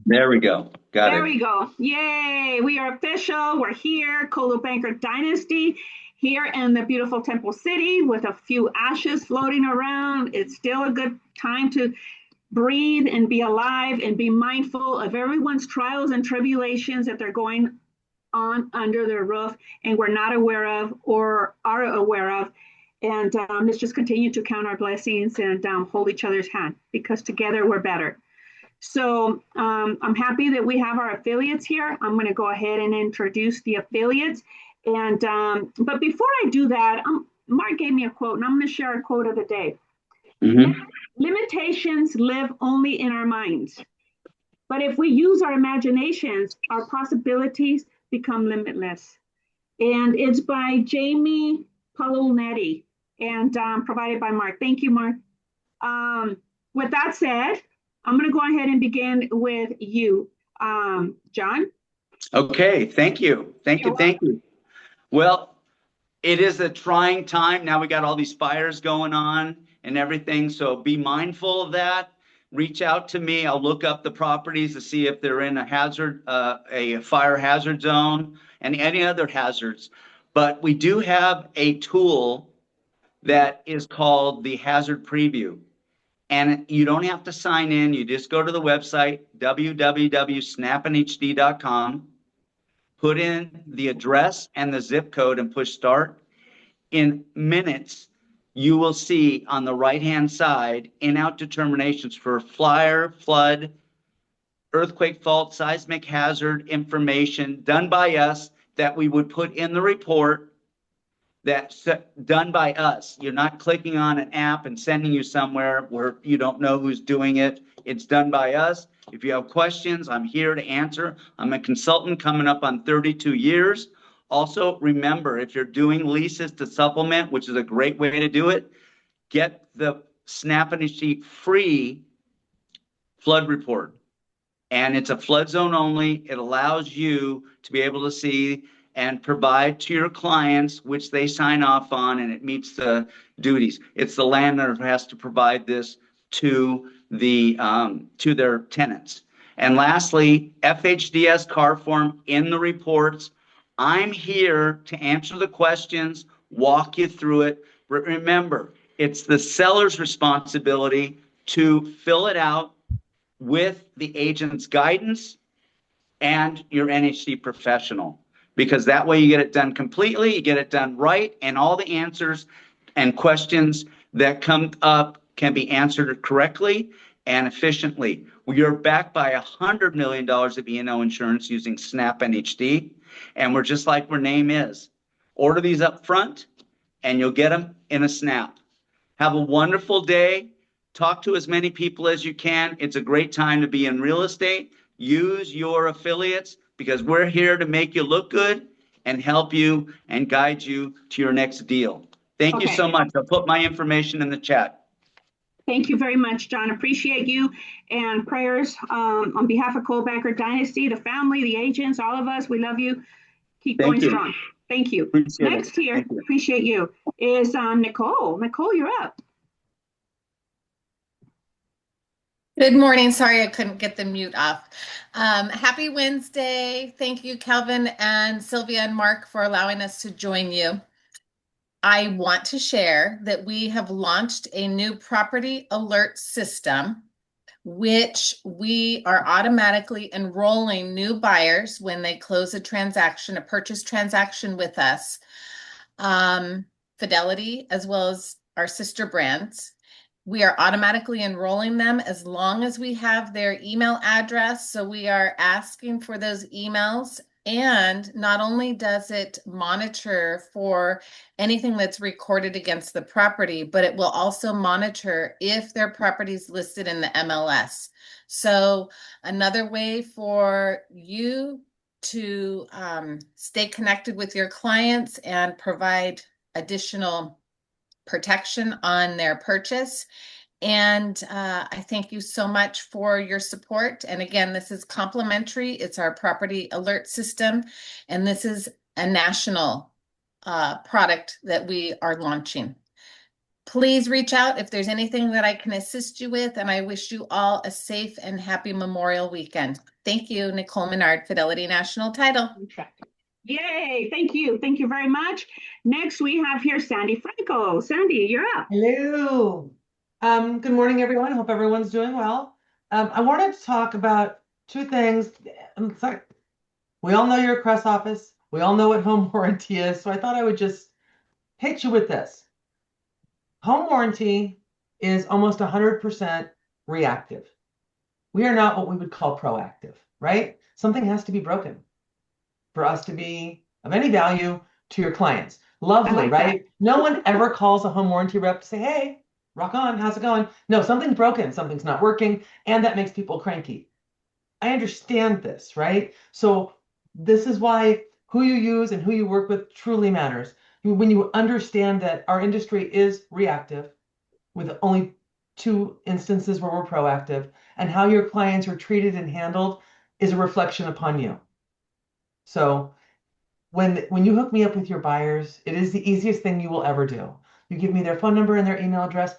There we go. Got There it. we go. Yay. We are official. We're here, Coldwell Banker Dynasty, here in the beautiful Temple City with a few ashes floating around. It's still a good time to breathe and be alive and be mindful of everyone's trials and tribulations that they're going on under their roof and we're not aware of or are aware of. And let's just continue to count our blessings and hold each other's hand because together we're better. So I'm happy that we have our affiliates here. I'm going to go ahead and introduce the affiliates. And but before I do that, Mark gave me a quote, and I'm going to share a quote of the day. Hmm. Limitations live only in our minds, but if we use our imaginations, our possibilities become limitless. And it's by Jamie Palonetti and provided by Mark. Thank you, Mark. With that said, I'm going to go ahead and begin with you, John. Okay. Thank you. Thank You're you. welcome. Thank you. Well, it is a trying time. Now we got all these fires going on and everything. So be mindful of that. Reach out to me. I'll look up the properties to see if they're in a fire hazard zone and any other hazards. But we do have a tool that is called the Hazard Preview. And you don't have to sign in. You just go to the website, www.snapandhd.com, put in the address and the zip code and push start. In minutes, you will see on the right-hand side in-out determinations for fire, flood, earthquake fault, seismic hazard information done by us that we would put in the report that's done by us. You're not clicking on an app and sending you somewhere where you don't know who's doing it. It's done by us. If you have questions, I'm here to answer. I'm a consultant coming up on 32 years. Also, remember, if you're doing leases to supplement, which is a great way to do it, get the Snap and Sheet free flood report. And it's a flood zone only. It allows you to be able to see and provide to your clients, which they sign off on, and it meets the duties. It's the landlord who has to provide this to their tenants. And lastly, FHDS car form in the reports. I'm here to answer the questions, walk you through it. But remember, it's the seller's responsibility to fill it out with the agent's guidance and your NHC professional, because that way you get it done completely, you get it done right, and all the answers and questions that come up can be answered correctly and efficiently. You're backed by $100 million of E&O insurance using Snap NHD, and we're just like our name is. Order these up front, and you'll get them in a snap. Have a wonderful day. Talk to as many people as you can. It's a great time to be in real estate. Use your affiliates because we're here to make you look good and help you and guide you to your next deal. Thank you Okay. so much. I'll put my information in the chat. Thank you very much, John. Appreciate you and prayers on behalf of Coldwell Banker Dynasty, the family, the agents, all of us. We love you. Keep going Thank you. strong. Thank you. Appreciate it. Next here, Thank you. appreciate you, is Nicole. Nicole, you're up. Good morning. Sorry I couldn't get the mute off. Happy Wednesday. Thank you, Kelvin and Sylvia and Mark, for allowing us to join you. I want to share that we have launched a new property alert system, which we are automatically enrolling new buyers when they close a transaction, a purchase transaction with us, Fidelity, as well as our sister brands. We are automatically enrolling them as long as we have their email address. So we are asking for those emails. And not only does it monitor for anything that's recorded against the property, but it will also monitor if their property is listed in the MLS. So another way for you to stay connected with your clients and provide additional protection on their purchase. And I thank you so much for your support. And again, this is complimentary. It's our property alert system. And this is a national product that we are launching. Please reach out if there's anything that I can assist you with, and I wish you all a safe and happy Memorial Weekend. Thank you, Nicole Menard, Fidelity National Title. Yay, thank you. Thank you very much. Next, we have here Sandy Franco. Sandy, you're up. Hello. Good morning, everyone. Hope everyone's doing well. I wanted to talk about two things. Sorry. We all know you're a CRES office. We all know what home warranty is. So I thought I would just hit you with this. Home warranty is almost 100% reactive. We are not what we would call proactive, right? Something has to be broken for us to be of any value to your clients. Lovely, right? No one ever calls a home warranty rep to say, hey, rock on, how's it going? No, something's broken, something's not working, and that makes people cranky. I understand this, right? So this is why who you use and who you work with truly matters. When you understand that our industry is reactive with only 2 instances where we're proactive, and how your clients are treated and handled is a reflection upon you. So when you hook me up with your buyers, it is the easiest thing you will ever do. You give me their phone number and their email address.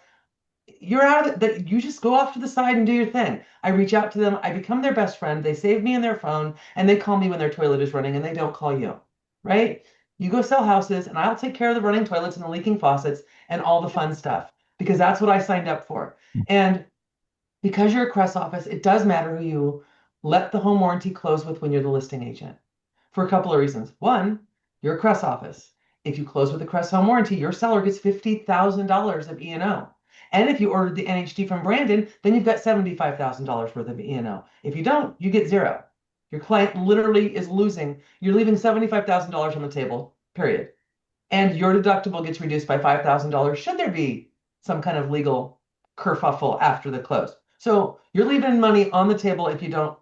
You're out of it. You just go off to the side and do your thing. I reach out to them. I become their best friend. They save me in their phone, and they call me when their toilet is running, and they don't call you, right? You go sell houses, and I'll take care of the running toilets and the leaking faucets and all the fun stuff, because that's what I signed up for. And because you're a CRES office, it does matter who you let the home warranty close with when you're the listing agent, for a couple of reasons. One, you're a CRES office. If you close with a CRES home warranty, your seller gets $50,000 of E&O. And if you ordered the NHD from Brandon, then you've got $75,000 worth of E&O. If you don't, you get zero. Your client literally is losing. You're leaving $75,000 on the table, period. And your deductible gets reduced by $5,000 should there be some kind of legal kerfuffle after the close. So you're leaving money on the table if you don't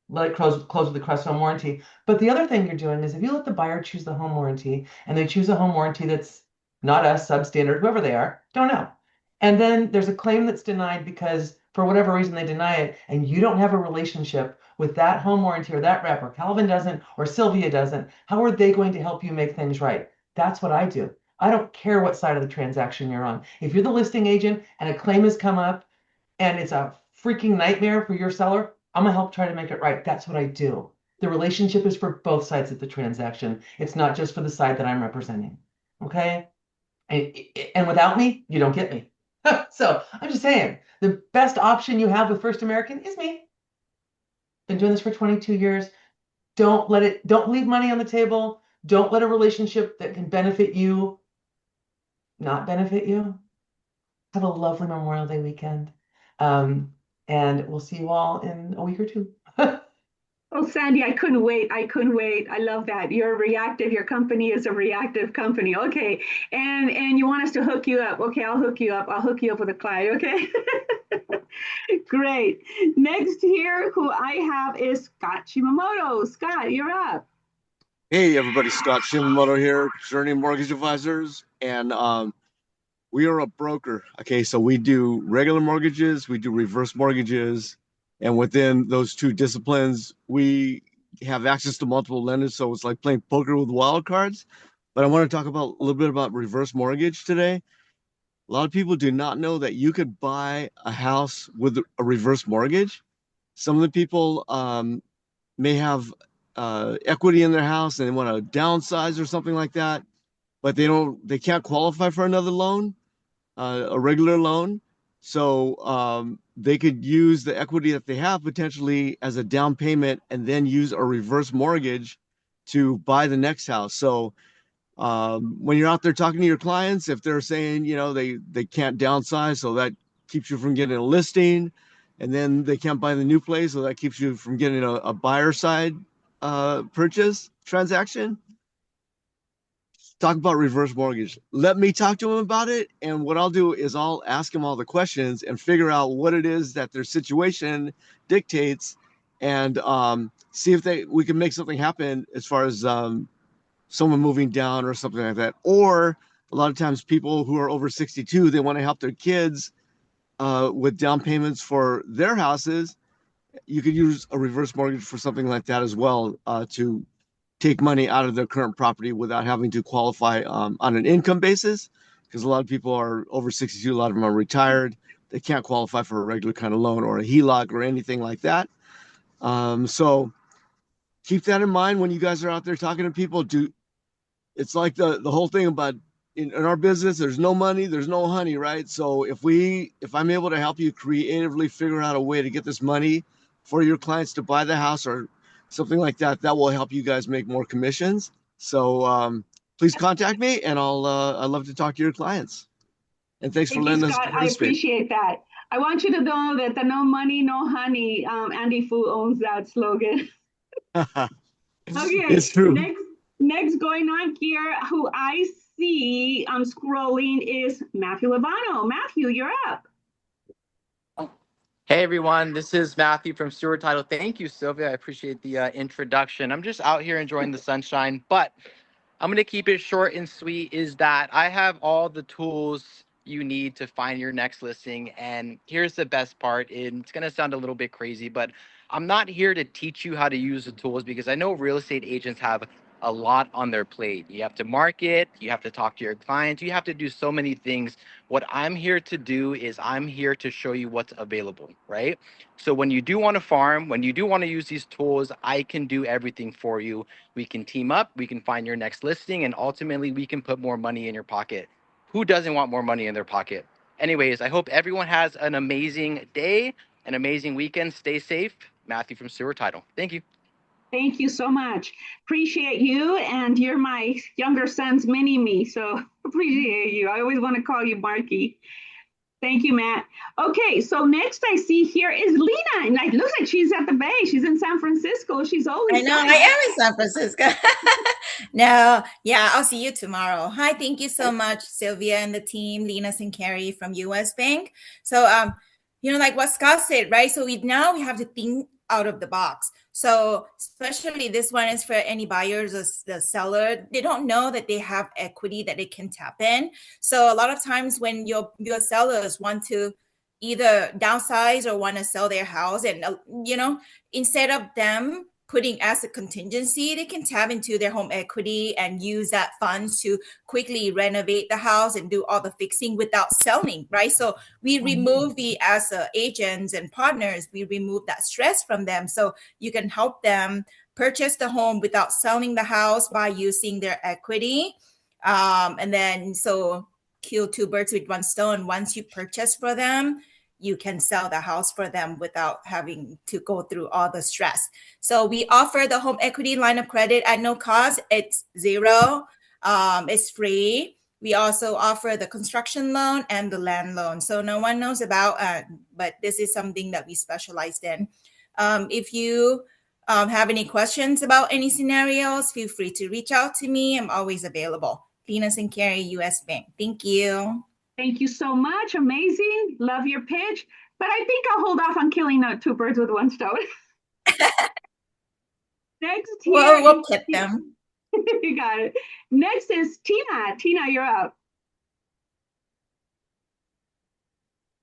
let it close with the CRES home warranty. But the other thing you're doing is if you let the buyer choose the home warranty, and they choose a home warranty that's not us, substandard, whoever they are, don't know. And then there's a claim that's denied because for whatever reason they deny it, and you don't have a relationship with that home warranty or that rep, or Kelvin doesn't, or Sylvia doesn't. How are they going to help you make things right? That's what I do. I don't care what side of the transaction you're on. If you're the listing agent and a claim has come up and it's a freaking nightmare for your seller, I'm gonna help try to make it right. That's what I do. The relationship is for both sides of the transaction. It's not just for the side that I'm representing. Okay? And without me, you don't get me. So I'm just saying, the best option you have with First American is me. Been doing this for 22 years. Don't leave money on the table. Don't let a relationship that can benefit you not benefit you. Have a lovely Memorial Day weekend. And we'll see you all in a week or two. Oh, Sandy, I couldn't wait. I couldn't wait. I love that. You're reactive. Your company is a reactive company. Okay. And you want us to hook you up. Okay, I'll hook you up. I'll hook you up with a client. Okay. Great. Next here, who I have is Scott Shimamoto. Scott, you're up. Hey, everybody. Scott Shimamoto here, Journey Mortgage Advisors. And we are a broker. Okay, so we do regular mortgages, we do reverse mortgages. And within those 2 disciplines, we have access to multiple lenders. So it's like playing poker with wild cards. But I want to talk about a little bit about reverse mortgage today. A lot of people do not know that you could buy a house with a reverse mortgage. Some of the people may have equity in their house and they want to downsize or something like that, but they can't qualify for another loan, a regular loan. So they could use the equity that they have potentially as a down payment and then use a reverse mortgage to buy the next house. So when you're out there talking to your clients, if they're saying, they can't downsize, so that keeps you from getting a listing, and then they can't buy the new place, so that keeps you from getting a buyer side purchase transaction. Talk about reverse mortgage. Let me talk to them about it. And what I'll do is I'll ask them all the questions and figure out what it is that their situation dictates, and see if we can make something happen as far as someone moving down or something like that. Or a lot of times people who are over 62, they want to help their kids with down payments for their houses. You could use a reverse mortgage for something like that as well, to take money out of their current property without having to qualify on an income basis. because a lot of people are over 62. A lot of them are retired. They can't qualify for a regular kind of loan or a HELOC or anything like that. So keep that in mind when you guys are out there talking to people. It's like the whole thing about in our business, there's no money, there's no honey, right? So if I'm able to help you creatively figure out a way to get this money for your clients to buy the house or something like that, that will help you guys make more commissions. So please contact me, and I'd love to talk to your clients. And thanks for Thank you, letting us Scott. I participate. appreciate that. I want you to know that the no money, no honey, Andy Fu owns that slogan. Okay, It's true. next going on here, who I see scrolling is Matthew Labano. Matthew, you're up. Hey everyone, this is Matthew from Stewart Title. Thank you, Sylvia. I appreciate the introduction. I'm just out here enjoying the sunshine, but I'm going to keep it short and sweet. Is that I have all the tools you need to find your next listing. And here's the best part. It's going to sound a little bit crazy, but I'm not here to teach you how to use the tools, because I know real estate agents have a lot on their plate. You have to market, you have to talk to your clients, you have to do so many things. What I'm here to do is I'm here to show you what's available, right? So when you do want to farm, when you do want to use these tools, I can do everything for you. We can team up, we can find your next listing, and ultimately we can put more money in your pocket. Who doesn't want more money in their pocket? Anyways, I hope everyone has an amazing day, an amazing weekend. Stay safe. Matthew from Stewart Title. Thank you. Thank you so much. Appreciate you, and you're my younger son's mini-me, so appreciate you. I always want to call you Marky. Thank you, Matt. Okay, so next I see here is Lena, and it looks like she's at the Bay. She's in San Francisco. She's always. I know, I am in San Francisco. No, yeah, I'll see you tomorrow. Hi, thank you so much, Sylvia and the team, Lena and Carrie from US Bank. So, like what Scott said, right? So we have to think out of the box. So especially this one is for any buyers or the seller. They don't know that they have equity that they can tap in. So a lot of times when your sellers want to either downsize or want to sell their house, and instead of them putting as a contingency, they can tap into their home equity and use that funds to quickly renovate the house and do all the fixing without selling, right? So we remove as agents and partners, we remove that stress from them. So you can help them purchase the home without selling the house by using their equity. And then so kill two birds with one stone. Once you purchase for them, you can sell the house for them without having to go through all the stress. So we offer the home equity line of credit at no cost. It's zero. It's free. We also offer the construction loan and the land loan. So no one knows about, but this is something that we specialized in. If you have any questions about any scenarios, feel free to reach out to me. I'm always available. Lena and Carrie, US Bank. Thank you. Thank you so much. Amazing. Love your pitch. But I think I'll hold off on killing two birds with one stone. Next here. Well, we'll pit them. You got it. Next is Tina. Tina, you're up.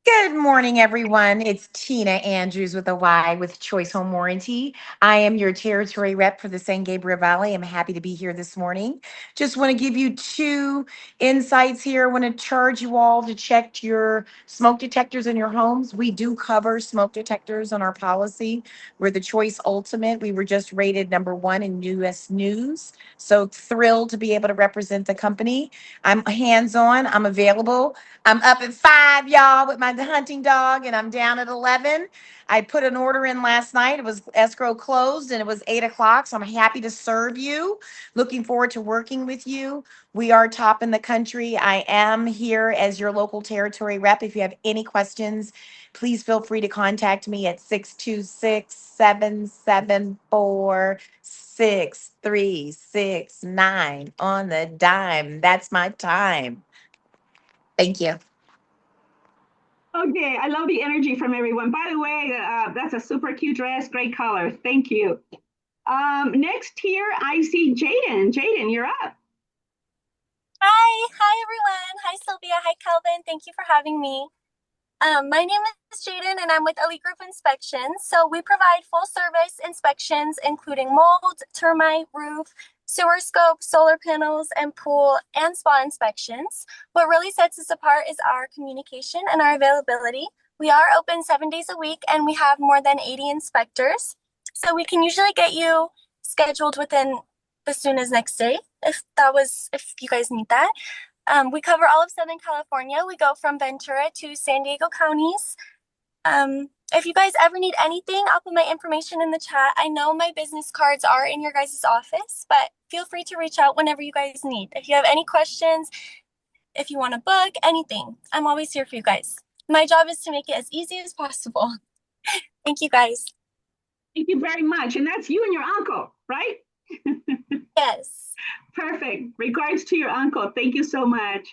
Good morning, everyone. It's Tina Andrews with a Y with Choice Home Warranty. I am your territory rep for the San Gabriel Valley. I'm happy to be here this morning. Just want to give you two insights here. I want to charge you all to check your smoke detectors in your homes. We do cover smoke detectors on our policy. We're the Choice Ultimate. We were just rated #1 in US News. So thrilled to be able to represent the company. I'm hands-on. I'm available. I'm up at 5, y'all, with my hunting dog, and I'm down at 11. I put an order in last night. It was escrow closed, and it was 8 o'clock, so I'm happy to serve you. Looking forward to working with you. We are top in the country. I am here as your local territory rep. If you have any questions, please feel free to contact me at 626-774-6369 on the dime. That's my time. Thank you. Okay, I love the energy from everyone. By the way, that's a super cute dress, great color. Thank you. Next here, I see Jaden. Jaden, you're up. Hi everyone. Hi Sylvia. Hi Kelvin. Thank you for having me. My name is Jaden and I'm with Elite Group Inspections. So we provide full service inspections, including mold, termite, roof, sewer scope, solar panels, and pool and spa inspections. What really sets us apart is our communication and our availability. We are open 7 days a week and we have more than 80 inspectors. So we can usually get you scheduled within the soon as next day if you guys need that. We cover all of Southern California. We go from Ventura to San Diego counties. If you guys ever need anything, I'll put my information in the chat. I know my business cards are in your guys' office, but feel free to reach out whenever you guys need. If you have any questions, if you want to book, anything, I'm always here for you guys. My job is to make it as easy as possible. Thank you guys. Thank you very much. And that's you and your uncle, right? Yes. Perfect. Regards to your uncle. Thank you so much.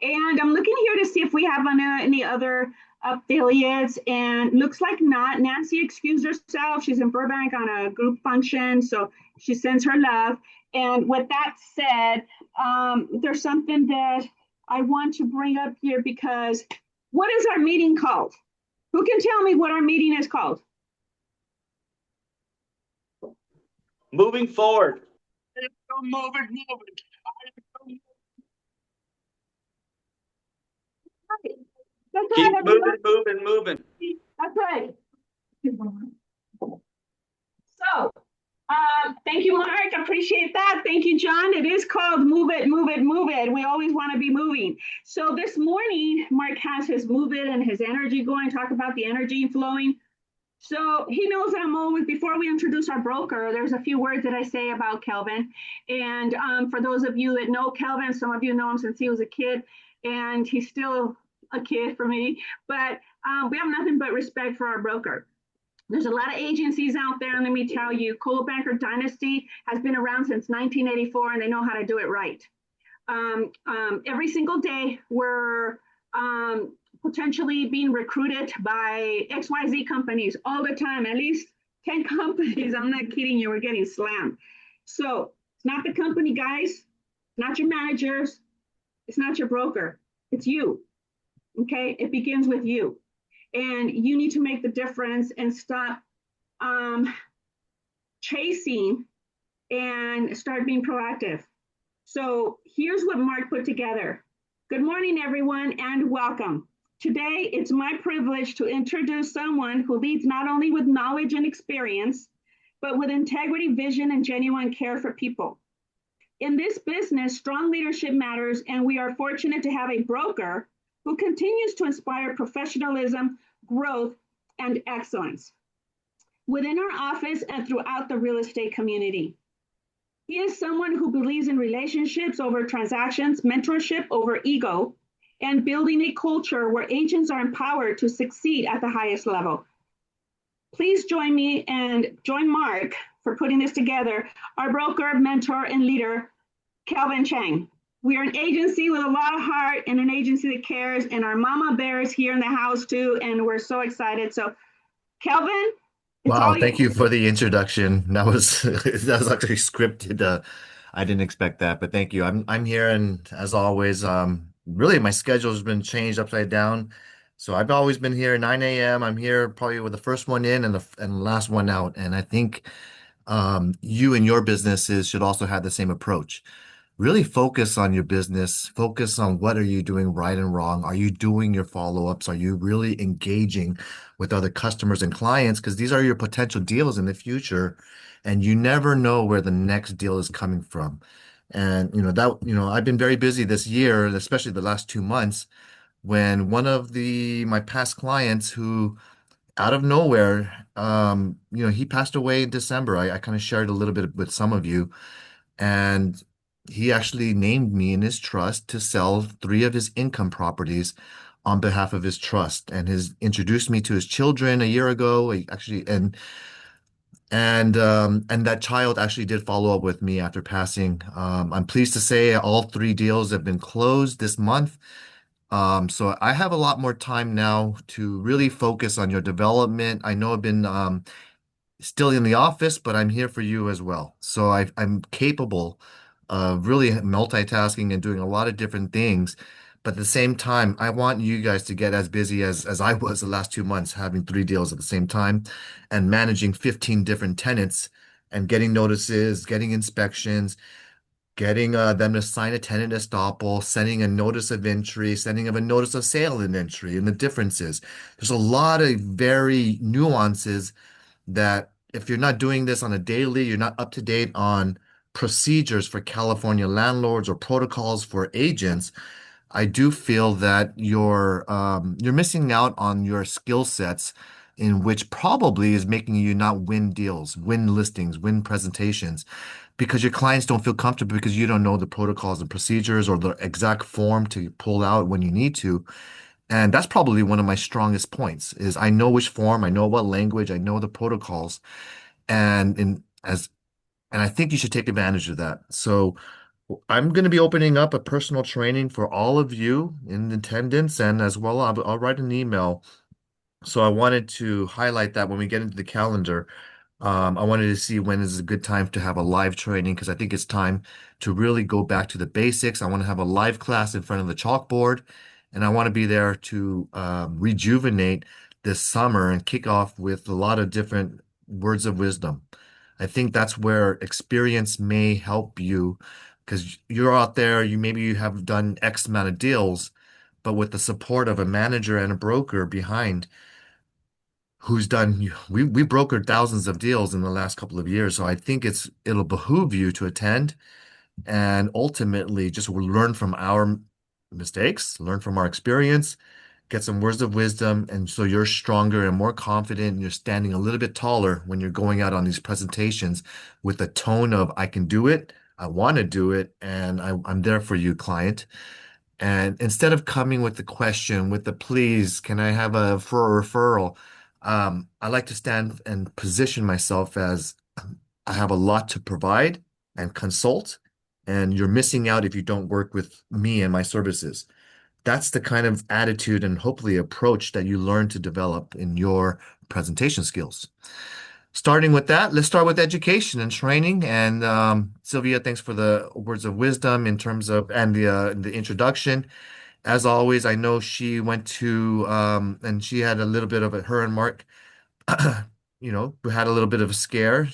And I'm looking here to see if we have any other affiliates, and looks like not. Nancy excused herself. She's in Burbank on a group function, so she sends her love. And with that said, there's something that I want to bring up here, because what is our meeting called? Who can tell me what our meeting is called? Moving forward. Move it. That's Keep right, moving. That's right. So, thank you, Mark. Appreciate that. Thank you, John. It is called Move It, Move It, Move It. We always want to be moving. So this morning, Mark has his Move It and his energy going, talk about the energy flowing. So he knows that I'm always, before we introduce our broker, there's a few words that I say about Kelvin. And for those of you that know Kelvin, some of you know him since he was a kid, and he's still a kid for me, but we have nothing but respect for our broker. There's a lot of agencies out there, and let me tell you, Coldwell Dynasty has been around since 1984, and they know how to do it right. Every single day, we're potentially being recruited by XYZ companies all the time, at least 10 companies. I'm not kidding you, we're getting slammed. So it's not the company, guys, not your managers, it's not your broker, it's you. Okay, it begins with you. And you need to make the difference and stop chasing and start being proactive. So here's what Mark put together. Good morning, everyone, and welcome. Today, it's my privilege to introduce someone who leads not only with knowledge and experience, but with integrity, vision, and genuine care for people. In this business, strong leadership matters, and we are fortunate to have a broker who continues to inspire professionalism, growth, and excellence within our office and throughout the real estate community. He is someone who believes in relationships over transactions, mentorship over ego, and building a culture where agents are empowered to succeed at the highest level. Please join me and join Mark for putting this together, our broker, mentor, and leader, Kelvin Chang. We are an agency with a lot of heart and an agency that cares, and our mama bear is here in the house too, and we're so excited. So, Kelvin, wow, thank you for the introduction. That was actually scripted. I didn't expect that, but thank you. I'm here, and as always, really my schedule has been changed upside down. So I've always been here 9 a.m. I'm here probably with the first one in and the last one out. And I think you and your businesses should also have the same approach. Really focus on your business, focus on what are you doing right and wrong. Are you doing your follow-ups? Are you really engaging with other customers and clients? Because these are your potential deals in the future, and you never know where the next deal is coming from. And I've been very busy this year, especially the last 2 months, when one of my past clients who out of nowhere, he passed away in December. I kind of shared a little bit with some of you, and he actually named me in his trust to sell 3 of his income properties on behalf of his trust, and has introduced me to his children a year ago. And that child actually did follow up with me after passing. I'm pleased to say all 3 deals have been closed this month. So I have a lot more time now to really focus on your development. I know I've been still in the office, but I'm here for you as well. So I'm capable of really multitasking and doing a lot of different things. But at the same time, I want you guys to get as busy as I was the last 2 months, having 3 deals at the same time and managing 15 different tenants and getting notices, getting inspections, getting them to sign a tenant estoppel, sending a notice of entry, sending of a notice of sale in entry, and the differences. There's a lot of very nuances that if you're not doing this on a daily, you're not up to date on procedures for California landlords or protocols for agents. I do feel that you're missing out on your skill sets in which probably is making you not win deals, win listings, win presentations because your clients don't feel comfortable because you don't know the protocols and procedures or the exact form to pull out when you need to. And that's probably one of my strongest points is I know which form, I know what language, I know the protocols. And and I think you should take advantage of that. So I'm going to be opening up a personal training for all of you in attendance, and as well, I'll write an email. So I wanted to highlight that when we get into the calendar. I wanted to see when is a good time to have a live training because I think it's time to really go back to the basics. I want to have a live class in front of the chalkboard, and I want to be there to rejuvenate this summer and kick off with a lot of different words of wisdom. I think that's where experience may help you because you're out there, you have done X amount of deals, but with the support of a manager and a broker behind who's done we brokered thousands of deals in the last couple of years. So I think it'll behoove you to attend and ultimately just learn from our mistakes, learn from our experience, get some words of wisdom, and so you're stronger and more confident and you're standing a little bit taller when you're going out on these presentations with a tone of I can do it, I want to do it, and I'm there for you, client. And instead of coming with the question, with the please, can I have for a referral? I like to stand and position myself as I have a lot to provide and consult, and you're missing out if you don't work with me and my services. That's the kind of attitude and hopefully approach that you learn to develop in your presentation skills. Starting with that, let's start with education and training. And Sylvia, thanks for the words of wisdom in terms of and the introduction. As always, I know she went to and she had a little bit of her and Mark, we had a little bit of a scare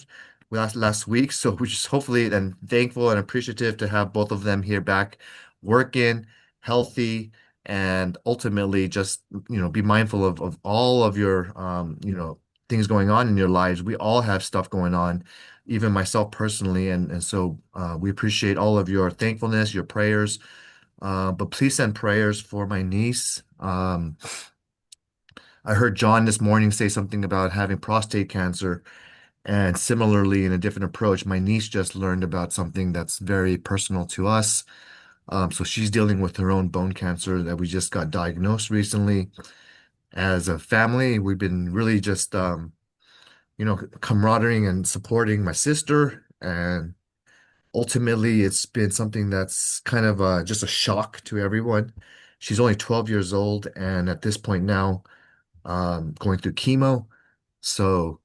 last week. So we're just hopefully and thankful and appreciative to have both of them here back working, healthy, and ultimately just be mindful of all of your things going on in your lives. We all have stuff going on, even myself personally, and so we appreciate all of your thankfulness, your prayers. But please send prayers for my niece. I heard John this morning say something about having prostate cancer, and similarly, in a different approach, my niece just learned about something that's very personal to us. So she's dealing with her own bone cancer that we just got diagnosed recently. As a family, we've been really just, camaraderie and supporting my sister. And ultimately, it's been something that's kind of just a shock to everyone. She's only 12 years old, and at this point now, going through chemo. So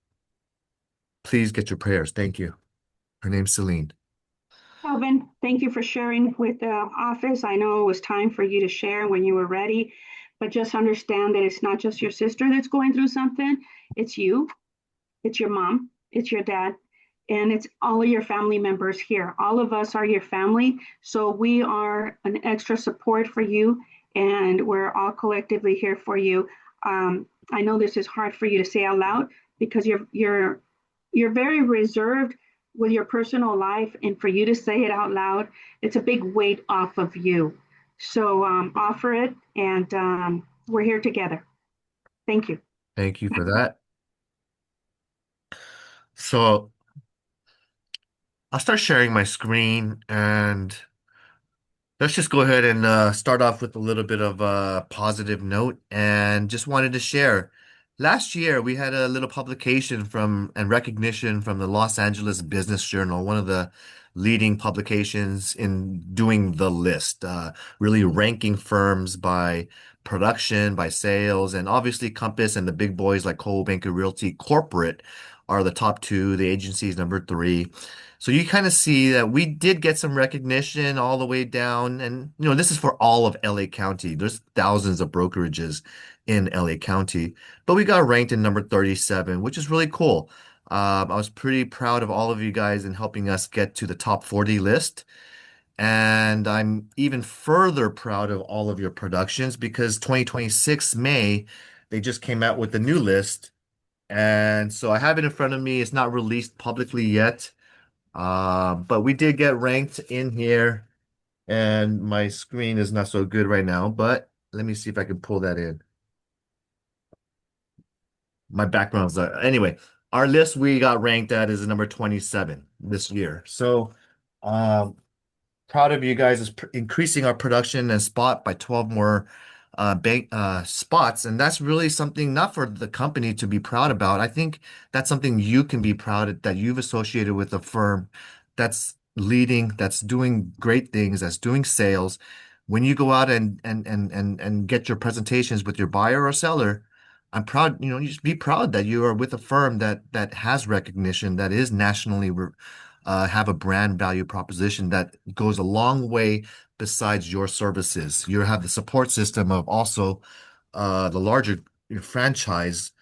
please get your prayers. Thank you. Her name's Celine. Kelvin, thank you for sharing with the office. I know it was time for you to share when you were ready, but just understand that it's not just your sister that's going through something. It's you, it's your mom, it's your dad, and it's all of your family members here. All of us are your family. So we are an extra support for you, and we're all collectively here for you. I know this is hard for you to say out loud because you're very reserved with your personal life, and for you to say it out loud, it's a big weight off of you. So offer it, and we're here together. Thank you. Thank you for that. So I'll start sharing my screen and let's just go ahead and start off with a little bit of a positive note and just wanted to share. Last year, we had a little publication from and recognition from the Los Angeles Business Journal, one of the leading publications in doing the list, really ranking firms by production, by sales, and obviously Compass and the big boys like Coldwell Banker Realty Corporate are the top two. The agency is number three. So you kind of see that we did get some recognition all the way down. And, this is for all of LA County. There's thousands of brokerages in LA County, but we got ranked in number 37, which is really cool. I was pretty proud of all of you guys in helping us get to the top 40 list. And I'm even further proud of all of your productions because 2026 May, they just came out with the new list. And so I have it in front of me. It's not released publicly yet. But we did get ranked in here, and my screen is not so good right now, but let me see if I can pull that in. My background's anyway, our list we got ranked at is number 27 this year. So proud of you guys is increasing our production and spot by 12 more bank spots, and that's really something not for the company to be proud about. I think that's something you can be proud of, that you've associated with a firm that's leading, that's doing great things, that's doing sales. When you go out and get your presentations with your buyer or seller, I'm proud, you should be proud that you are with a firm that has recognition, that is nationally have a brand value proposition that goes a long way besides your services. You have the support system of also the larger franchise,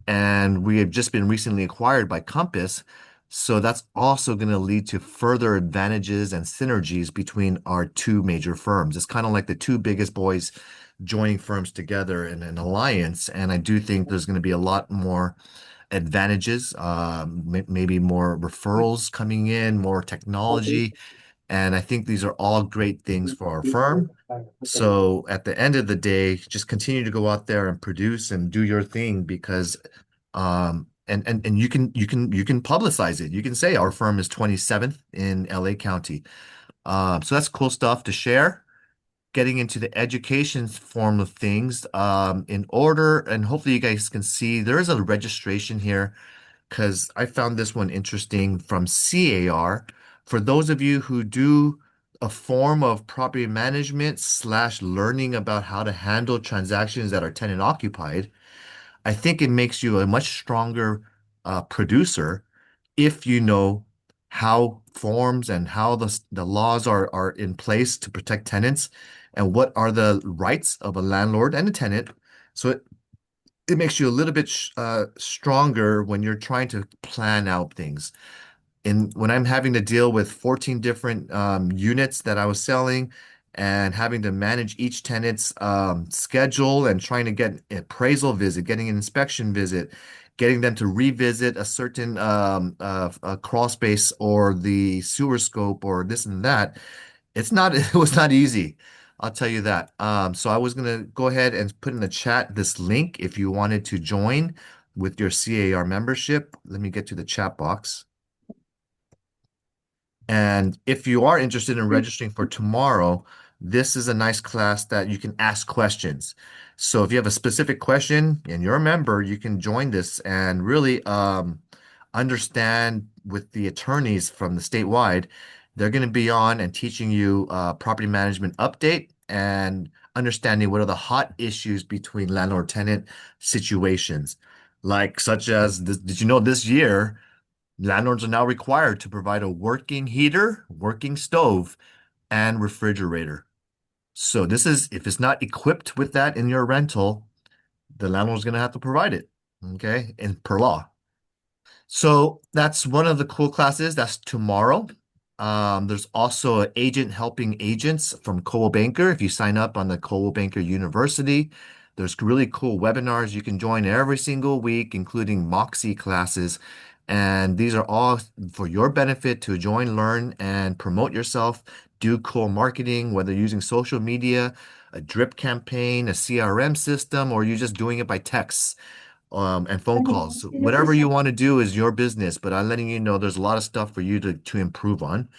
and we have just been recently acquired by Compass. So that's also going to lead to further advantages and synergies between our two major firms. It's kind of like the two biggest boys joining firms together in an alliance. And I do think there's going to be a lot more advantages, maybe more referrals coming in, more technology. And I think these are all great things for our firm. So at the end of the day, just continue to go out there and produce and do your thing because and you can publicize it. You can say our firm is 27th in LA County. So that's cool stuff to share. Getting into the education form of things, in order, and hopefully you guys can see there is a registration here because I found this one interesting from CAR. For those of you who do a form of property management / learning about how to handle transactions that are tenant occupied, I think it makes you a much stronger producer if you know how forms and how the laws are in place to protect tenants and what are the rights of a landlord and a tenant. So it makes you a little bit stronger when you're trying to plan out things. And when I'm having to deal with 14 different units that I was selling and having to manage each tenant's schedule and trying to get an appraisal visit, getting an inspection visit, getting them to revisit a certain crawl space or the sewer scope or this and that, it was not easy. I'll tell you that. So I was gonna go ahead and put in the chat this link if you wanted to join with your CAR membership. Let me get to the chat box. And if you are interested in registering for tomorrow, this is a nice class that you can ask questions. So if you have a specific question and you're a member, you can join this and really understand with the attorneys from the statewide. They're going to be on and teaching you property management update and understanding what are the hot issues between landlord-tenant situations. Like such as, did you know this year, landlords are now required to provide a working heater, working stove, and refrigerator. So this is, if it's not equipped with that in your rental, the landlord's going to have to provide it, okay, and per law. So that's one of the cool classes. That's tomorrow. There's also an agent helping agents from Coldwell Banker. If you sign up on the Coldwell Banker University, there's really cool webinars you can join every single week, including Moxie classes. And these are all for your benefit to join, learn, and promote yourself, do cool marketing, whether using social media, a drip campaign, a CRM system, or you're just doing it by text and phone calls. Whatever you want to do is your business, but I'm letting you know there's a lot of stuff for you to improve on.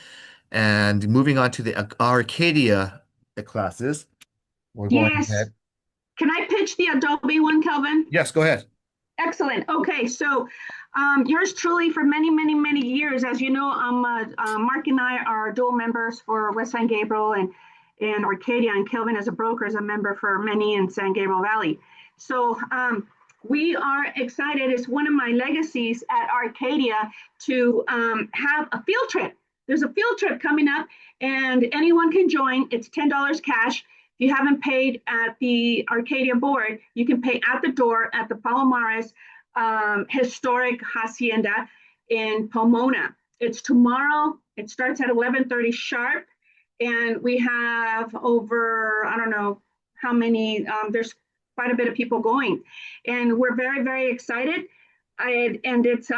And moving on to the Arcadia classes, we're going ahead. Can I pitch the Adobe one, Kelvin? Yes, go ahead. Excellent. Okay, so yours truly for many, many, many years. As you know, Mark and I are dual members for West San Gabriel and Arcadia, and Kelvin as a broker is a member for many in San Gabriel Valley. So We are excited. It's one of my legacies at Arcadia to have a field trip. There's a field trip coming up, and anyone can join. It's $10 cash. If you haven't paid at the Arcadia Board, you can pay at the door at the Palomares Historic Hacienda in Pomona. It's tomorrow. It starts at 11:30 sharp, and we have over, I don't know how many, there's quite a bit of people going, and we're very, very excited. And it's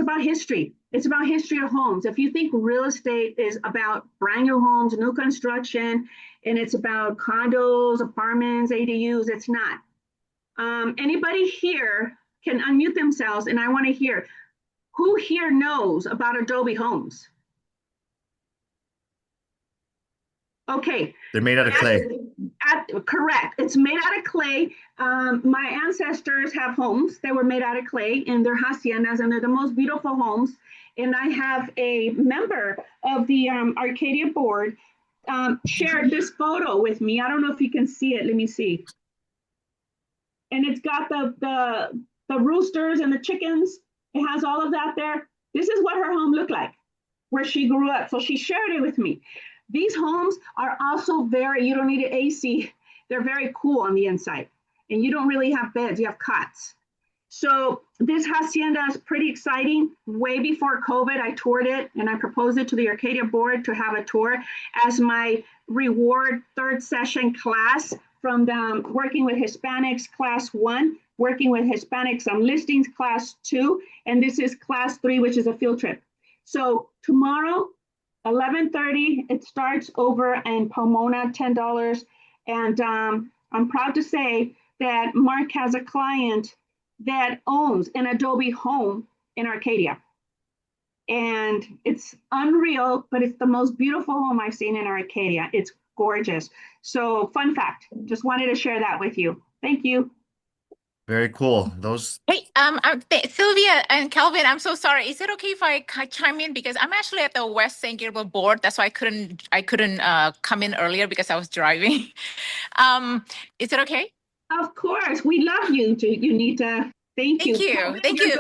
about history. It's about history of homes. If you think real estate is about brand new homes, new construction, and it's about condos, apartments, ADUs, it's not. Anybody here can unmute themselves, and I want to hear who here knows about Adobe homes. Okay. They're made out of clay. Correct. It's made out of clay. My ancestors have homes that were made out of clay, and they're haciendas, and they're the most beautiful homes. And I have a member of the Arcadia Board shared this photo with me. I don't know if you can see it. Let me see. And it's got the roosters and the chickens. It has all of that there. This is what her home looked like, where she grew up. So she shared it with me. These homes are also you don't need an AC. They're very cool on the inside. And you don't really have beds, you have cots. So this hacienda is pretty exciting. Way before COVID, I toured it and I proposed it to the Arcadia Board to have a tour as my reward third session class from the Working with Hispanics class 1, Working with Hispanics on Listings class 2, and this is class 3, which is a field trip. So tomorrow, 11:30, it starts over in Pomona, $10. And I'm proud to say that Mark has a client that owns an Adobe home in Arcadia. And it's unreal, but it's the most beautiful home I've seen in Arcadia. It's gorgeous. So fun fact, just wanted to share that with you. Thank you. Very cool. Those. Hey, Sylvia and Kelvin, I'm so sorry. Is it okay if I chime in because I'm actually at the West St. Gabriel Board. That's why I couldn't come in earlier because I was driving. Is it okay? Of course, we love you, Yunita. Thank you. Thank you.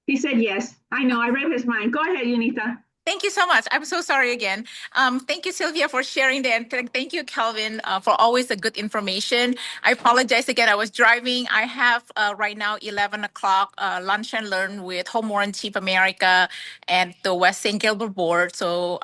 He said yes. I know. I read his mind. Go ahead, Yunita. Thank you so much. I'm so sorry again. Thank you, Sylvia, for sharing that. And thank you, Kelvin, for always the good information. I apologize again. I was driving. I have right now 11 o'clock lunch and learn with Home Warranty of America and the West St. Gilbert Board. So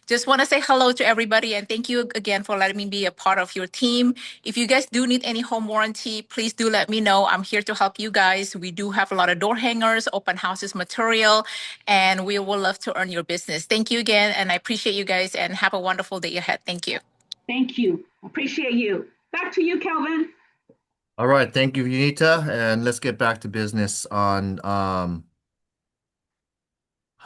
just want to say hello to everybody. And thank you again for letting me be a part of your team. If you guys do need any home warranty, please do let me know. I'm here to help you guys. We do have a lot of door hangers, open houses material, and we will love to earn your business. Thank you again, and I appreciate you guys, and have a wonderful day ahead. Thank you. Thank you. Appreciate you. Back to you, Kelvin. All right, thank you, Yunita, and let's get back to business on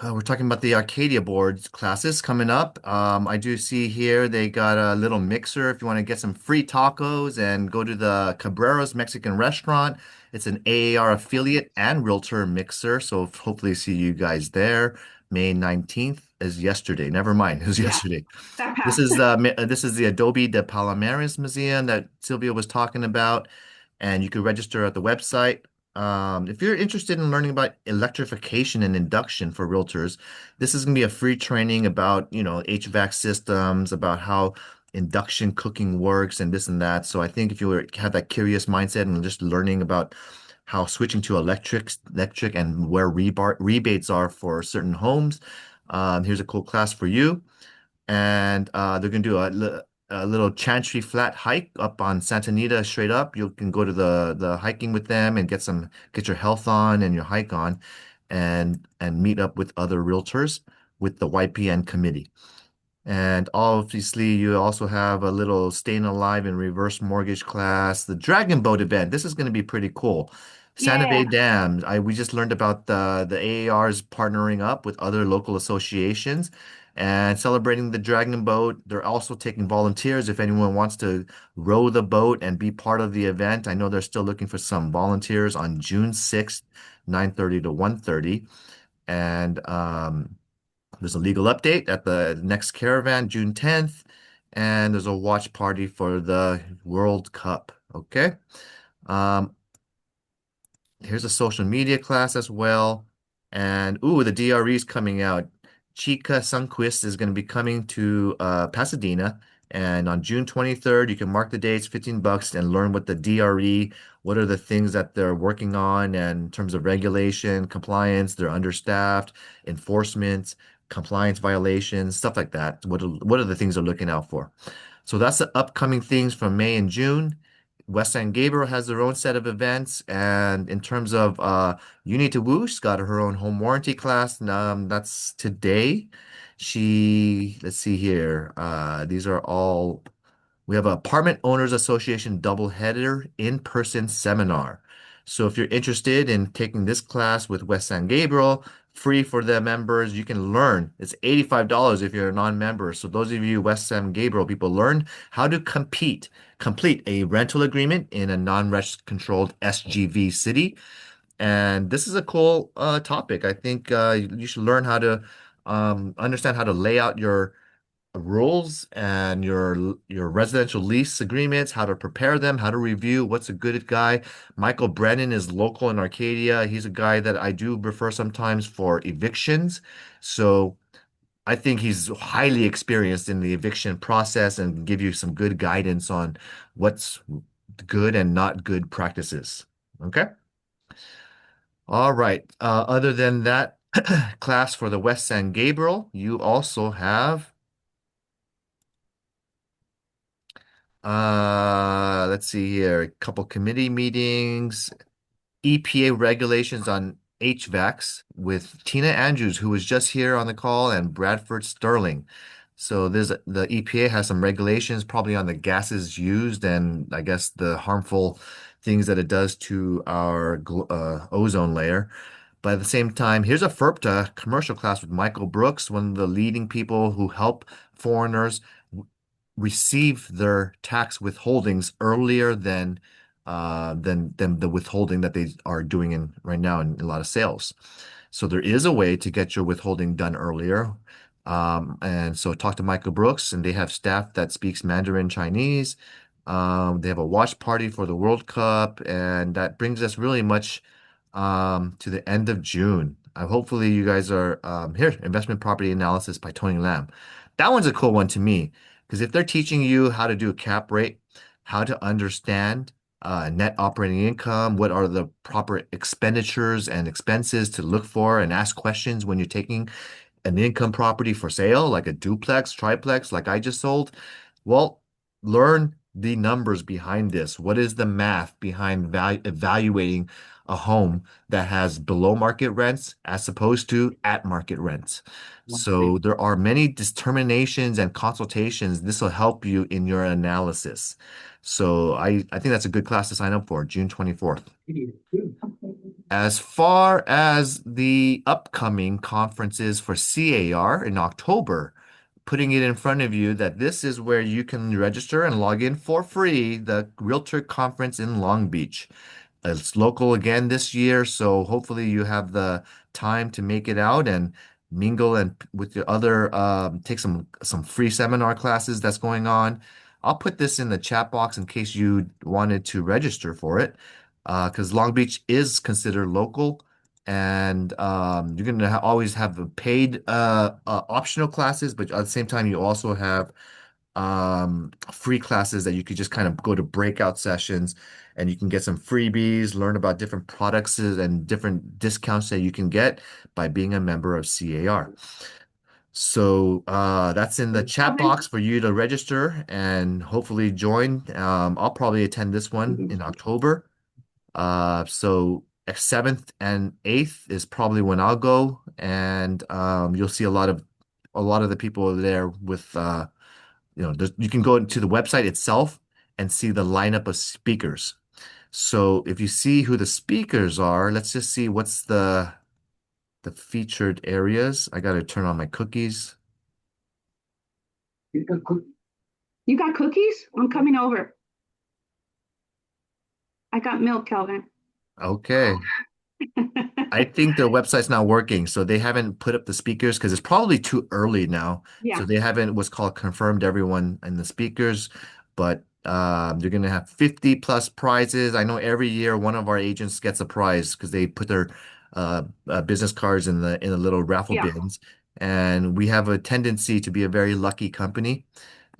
we're talking about the Arcadia Board classes coming up. I do see here they got a little mixer if you want to get some free tacos and go to the Cabrero's Mexican restaurant. It's an AAR affiliate and realtor mixer, so hopefully see you guys there. May 19th is yesterday. Never mind, it was yesterday. This is the Adobe de Palomares Museum that Sylvia was talking about, and you can register at the website. If you're interested in learning about electrification and induction for realtors, this is going to be a free training about, HVAC systems, about how induction cooking works and this and that. So I think if you have that curious mindset and just learning about how switching to electric and where rebates are for certain homes, here's a cool class for you. And they're going to do a little Chantry Flat hike up on Santa Anita straight up. You can go to the hiking with them and get your health on and your hike on, and meet up with other realtors with the YPN committee. And obviously, you also have a little Staying Alive in Reverse Mortgage class, the Dragon Boat event. This is going to be pretty cool. Santa Bay Dam. We just learned about the AARs partnering up with other local associations and celebrating the Dragon Boat. They're also taking volunteers if anyone wants to row the boat and be part of the event. I know they're still looking for some volunteers on June 6th, 9:30 to 1:30. And there's a legal update at the next caravan, June 10th. and there's a watch party for the World Cup. Okay. Um, Here's a social media class as well. And ooh, the DRE is coming out. Chica Sunquist is going to be coming to Pasadena. And on June 23rd, you can mark the dates, $15, and learn what the DRE, what are the things that they're working on, and in terms of regulation, compliance, they're understaffed, enforcement, compliance violations, stuff like that. What are the things they're looking out for? So that's the upcoming things from May and June. West San Gabriel has their own set of events, and in terms of Yunita Wu's got her own home warranty class. That's today. Let's see here. These are all. We have an Apartment Owners Association doubleheader in-person seminar. So if you're interested in taking this class with West San Gabriel, free for the members, you can learn. It's $85 if you're a non-member. So those of you West San Gabriel people, learn how to complete a rental agreement in a non-rent controlled SGV city. And this is a cool topic. I think you should learn how to understand how to lay out your rules and your residential lease agreements, how to prepare them, how to review what's a good guy. Michael Brennan is local in Arcadia. He's a guy that I do refer sometimes for evictions. So I think he's highly experienced in the eviction process and can give you some good guidance on what's good and not good practices. Okay. All right. Other than that class for the West San Gabriel, you also have let's see here, a couple committee meetings, EPA regulations on HVACs with Tina Andrews, who was just here on the call, and Bradford Sterling. So the EPA has some regulations probably on the gases used and I guess the harmful things that it does to our ozone layer. But at the same time, here's a FERPTA commercial class with Michael Brooks, one of the leading people who help foreigners receive their tax withholdings earlier than the withholding that they are doing in right now in a lot of sales. So there is a way to get your withholding done earlier. And so talk to Michael Brooks, and they have staff that speaks Mandarin Chinese. They have a watch party for the World Cup, and that brings us really much to the end of June. Hopefully you guys are here, Investment Property Analysis by Tony Lamb. That one's a cool one to me because if they're teaching you how to do a cap rate, how to understand net operating income, what are the proper expenditures and expenses to look for and ask questions when you're taking an income property for sale, like a duplex, triplex, like I just sold. Well, learn the numbers behind this. What is the math behind evaluating a home that has below market rents as opposed to at market rents? So there are many determinations and consultations. This will help you in your analysis. So I think that's a good class to sign up for, June 24th. As far as the upcoming conferences for CAR in October, putting it in front of you that this is where you can register and log in for free, the Realtor Conference in Long Beach. It's local again this year, so hopefully you have the time to make it out and mingle and with the other take some free seminar classes that's going on. I'll put this in the chat box in case you wanted to register for it, because Long Beach is considered local, and you're going to always have the paid optional classes, but at the same time you also have free classes that you could just kind of go to breakout sessions and you can get some freebies, learn about different products and different discounts that you can get by being a member of CAR. So that's in the chat box for you to register and hopefully join. I'll probably attend this one in October. So 7th and 8th is probably when I'll go, and you'll see a lot of the people there with you can go to the website itself and see the lineup of speakers. So if you see who the speakers are, let's just see what's the featured areas. I got to turn on my cookies. You got cookies? I'm coming over. I got milk, Kelvin. Okay. I think their website's not working, so they haven't put up the speakers because it's probably too early now. Yeah, So they haven't what's called confirmed everyone in the speakers, but they're gonna have 50 plus prizes. I know every year one of our agents gets a prize because they put their business cards in the little raffle yeah. bins, and we have a tendency to be a very lucky company.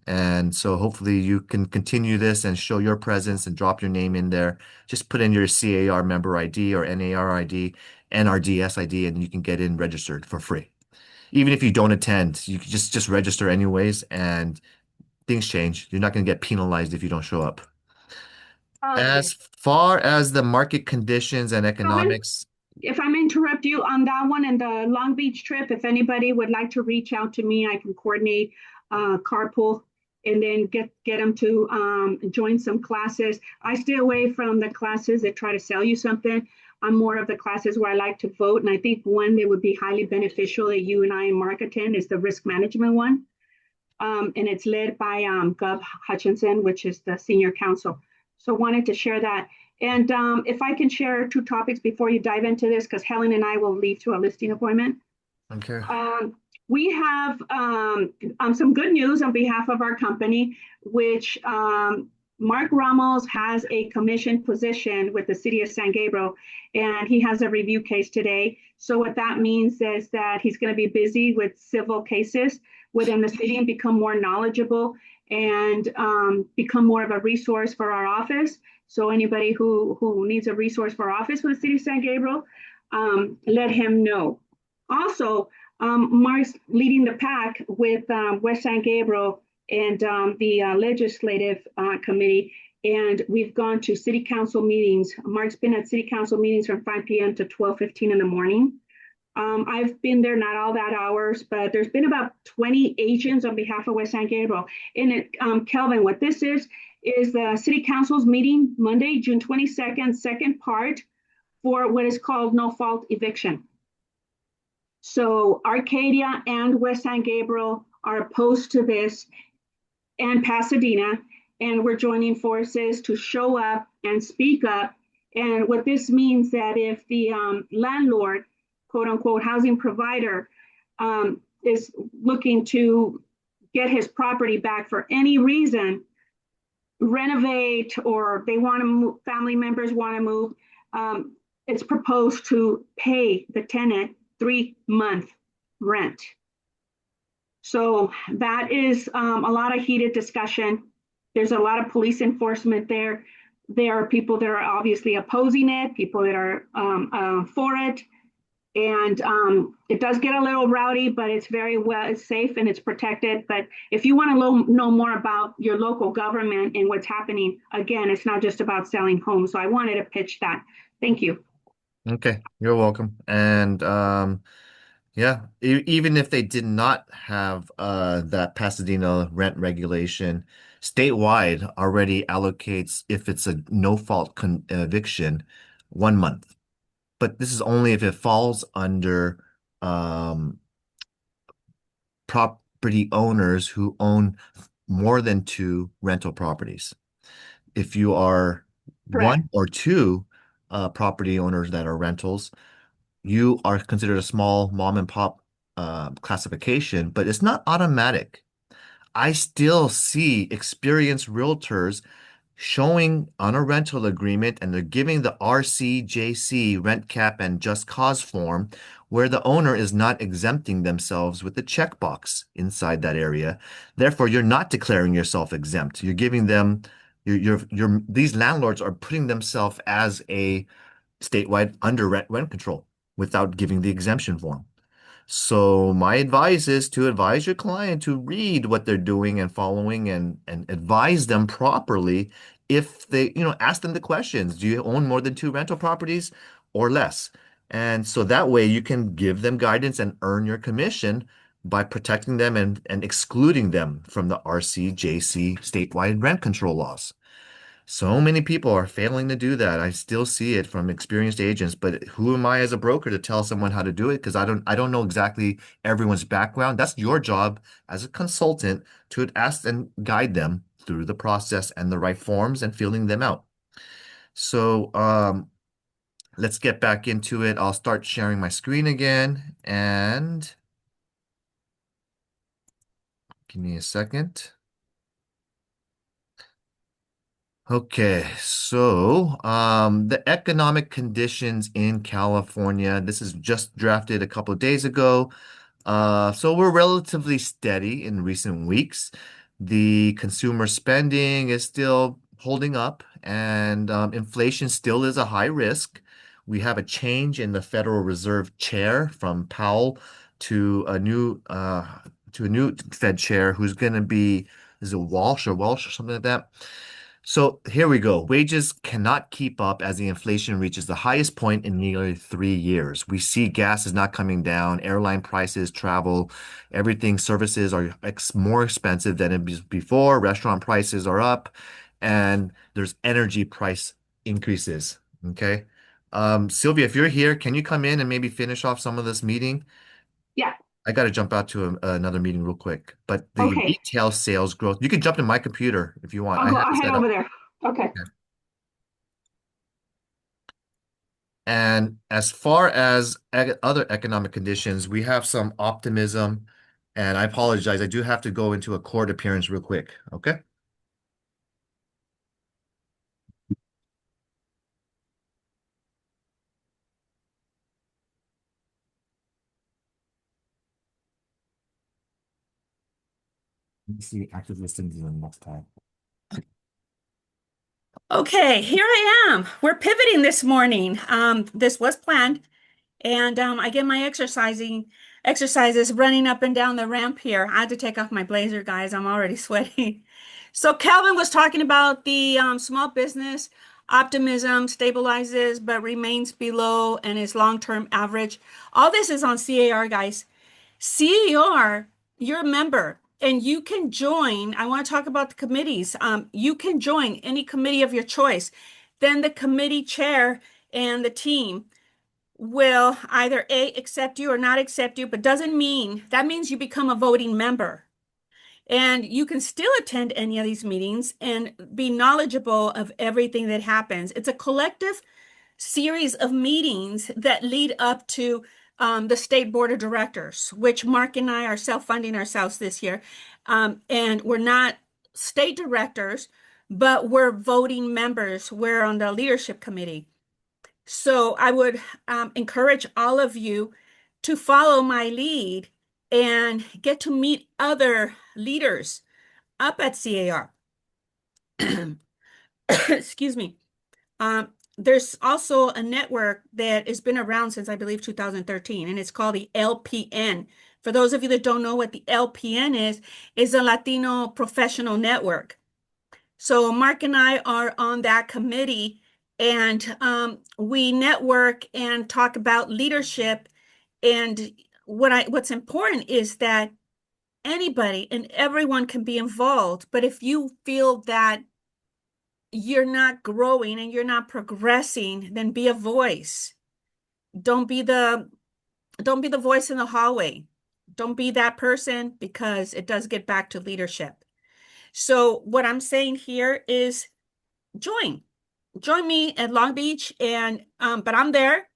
And so hopefully you can continue this and show your presence and drop your name in there. Just put in your CAR member ID or NAR ID, NRDS ID, and you can get in registered for free. Even if you don't attend, you can just register anyways, and things change. You're not going to get penalized if you don't show up. Okay. As far as the market conditions and Kelvin, economics, if I may interrupt you on that one and the Long Beach trip, if anybody would like to reach out to me, I can coordinate carpool and then get them to join some classes. I stay away from the classes that try to sell you something. I'm more of the classes where I like to vote, and I think one that would be highly beneficial that you and I and Mark attend is the risk management one. And it's led by Gov Hutchinson, which is the senior counsel. So wanted to share that. And if I can share two topics before you dive into this, because Helen and I will leave to a listing appointment. okay. We have some good news on behalf of our company, which Mark Ramos has a commission position with the city of San Gabriel, and he has a review case today. So what that means is that he's going to be busy with civil cases within the city and become more knowledgeable and become more of a resource for our office. So anybody who needs a resource for our office with the city of San Gabriel, let him know. Also, Mark's leading the pack with West San Gabriel and the legislative committee, and we've gone to city council meetings. Mark's been at city council meetings from 5 p.m. to 12:15 in the morning. I've been there not all that hours, but there's been about 20 agents on behalf of West San Gabriel. And Kelvin, what this is the city council's meeting Monday, June 22nd, second part for what is called no fault eviction. So Arcadia and West San Gabriel are opposed to this, and Pasadena, and we're joining forces to show up and speak up. And what this means that if the landlord, quote unquote, housing provider is looking to get his property back for any reason, renovate, or they want to move, family members want to move, it's proposed to pay the tenant 3-month rent. So that is a lot of heated discussion. There's a lot of police enforcement there. There are people that are obviously opposing it, people that are for it. And it does get a little rowdy, but it's very well, it's safe and it's protected. But if you want to know more about your local government and what's happening, again, it's not just about selling homes. So I wanted to pitch that. Thank you. Okay, you're welcome. And yeah, even if they did not have that Pasadena rent regulation, statewide already allocates, if it's a no-fault eviction, 1 month. But this is only if it falls under property owners who own more than 2 rental properties. If you are Correct. 1 or 2 property owners that are rentals, you are considered a small mom and pop classification, but it's not automatic. I still see experienced realtors showing on a rental agreement, and they're giving the RCJC rent cap and just cause form where the owner is not exempting themselves with the checkbox inside that area. Therefore, you're not declaring yourself exempt. You're giving them these landlords are putting themselves as a statewide under rent control without giving the exemption form. So my advice is to advise your client to read what they're doing and following, and advise them properly. If they, ask them the questions. Do you own more than 2 rental properties or less? And so that way you can give them guidance and earn your commission by protecting them and excluding them from the RCJC statewide rent control laws. So many people are failing to do that. I still see it from experienced agents, but who am I as a broker to tell someone how to do it? Because I don't know exactly everyone's background. That's your job as a consultant to ask and guide them through the process and the right forms and filling them out. So let's get back into it. I'll start sharing my screen again, and give me a second. Okay, so the economic conditions in California, this is just drafted a couple of days ago. So we're relatively steady in recent weeks. The consumer spending is still holding up, and inflation still is a high risk. We have a change in the Federal Reserve chair from Powell to a new Fed chair who's going to be, is it Walsh or something like that? So here we go. Wages cannot keep up as the inflation reaches the highest point in nearly 3 years. We see gas is not coming down, airline prices, travel, everything, services are more expensive than it was before. Restaurant prices are up, and there's energy price increases. Okay. Sylvia, if you're here, can you come in and maybe finish off some of this meeting? Yeah. I got to jump out to another meeting real quick. But the Okay. retail sales growth, you can jump in my computer if you want. I have I'll it head set up. over there. Okay. And as far as other economic conditions, we have some optimism. And I apologize, I do have to go into a court appearance real quick. Okay. Let me see active listings the next time. Okay, here I am. We're pivoting this morning. This was planned, and I get my exercises running up and down the ramp here. I had to take off my blazer, guys. I'm already sweating. So Kelvin was talking about the small business optimism stabilizes but remains below and is long-term average. All this is on CAR, guys. CAR, you're a member and you can join. I want to talk about the committees. You can join any committee of your choice. Then the committee chair and the team will either A, accept you or not accept you, but doesn't mean that means you become a voting member. And you can still attend any of these meetings and be knowledgeable of everything that happens. It's a collective series of meetings that lead up to the state board of directors, which Mark and I are self-funding ourselves this year. And we're not state directors, but we're voting members. We're on the leadership committee. So I would encourage all of you to follow my lead and get to meet other leaders up at CAR. Excuse me. There's also a network that has been around since, I believe, 2013, and it's called the LPN. For those of you that don't know what the LPN is a Latino Professional Network. So Mark and I are on that committee, and we network and talk about leadership. And what's important is that anybody and everyone can be involved. But if you feel that you're not growing and you're not progressing, then be a voice. Don't be the voice in the hallway. Don't be that person, because it does get back to leadership. So what I'm saying here is join me at Long Beach, and but I'm there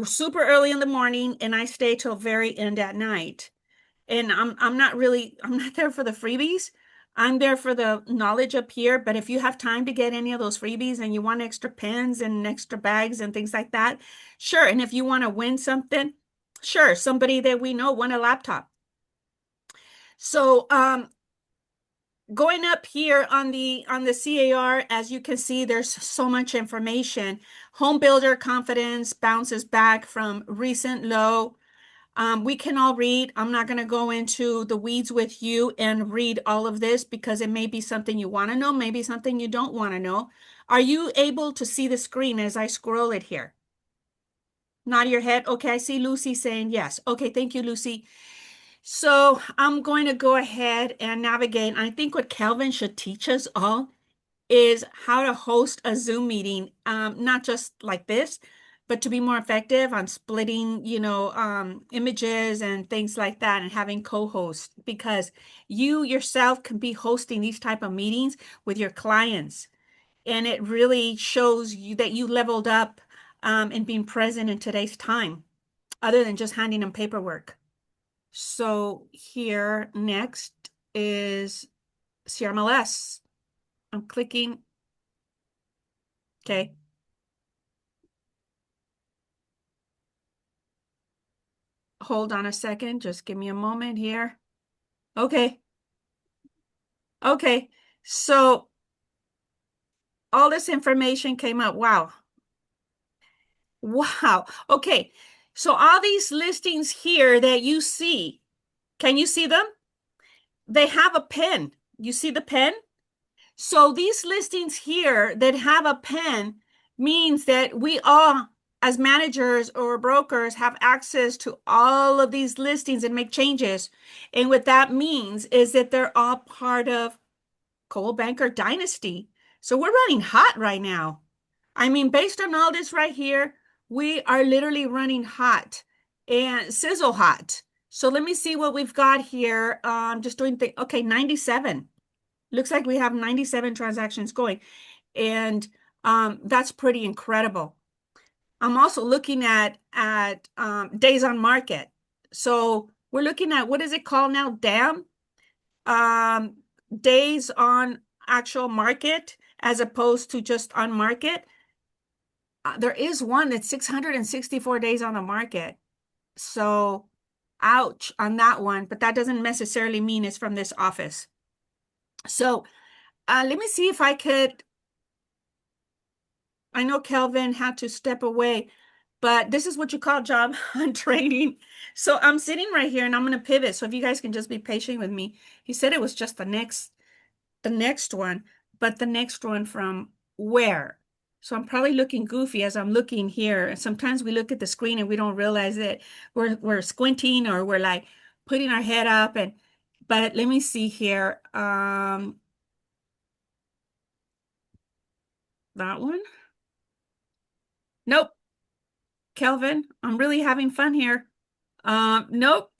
super early in the morning and I stay till very end at night. And I'm not there for the freebies. I'm there for the knowledge up here. But if you have time to get any of those freebies and you want extra pens and extra bags and things like that, sure. And if you want to win something, sure. Somebody that we know won a laptop. So going up here on the CAR, as you can see, there's so much information. Home builder confidence bounces back from recent low. We can all read. I'm not going to go into the weeds with you and read all of this, because it may be something you want to know, maybe something you don't want to know. Are you able to see the screen as I scroll it here? Nod your head. Okay, I see Lucy saying yes. Okay, thank you, Lucy. So I'm going to go ahead and navigate. I think what Kelvin should teach us all is how to host a Zoom meeting, not just like this, but to be more effective on splitting, images and things like that, and having co-hosts, because you yourself can be hosting these type of meetings with your clients. And it really shows you that you leveled up and being present in today's time, other than just handing them paperwork. So here next is CRMLS. I'm clicking. Okay. Hold on a second. Just give me a moment here. Okay. Okay. So all this information came up. Wow. Wow. Okay. So all these listings here that you see, can you see them? They have a pen. You see the pen? So these listings here that have a pen means that we all, as managers or brokers, have access to all of these listings and make changes. And what that means is that they're all part of Coldwell Banker Dynasty. So we're running hot right now. I mean, based on all this right here, we are literally running hot and sizzle hot. So let me see what we've got here. Just doing things. Okay, 97. Looks like we have 97 transactions going. And that's pretty incredible. I'm also looking at days on market. So we're looking at, what is it called now? DAM? Days on actual market as opposed to just on market. There is one that's 664 days on the market. So ouch on that one, but that doesn't necessarily mean it's from this office. So let me see if I could. I know Kelvin had to step away, but this is what you call job hunt training. So I'm sitting right here and I'm going to pivot. So if you guys can just be patient with me. He said it was just the next one, but the next one from where? So I'm probably looking goofy as I'm looking here. Sometimes we look at the screen and we don't realize that we're squinting or we're like putting our head up. But let me see here. That one? Nope. Kelvin, I'm really having fun here. Nope.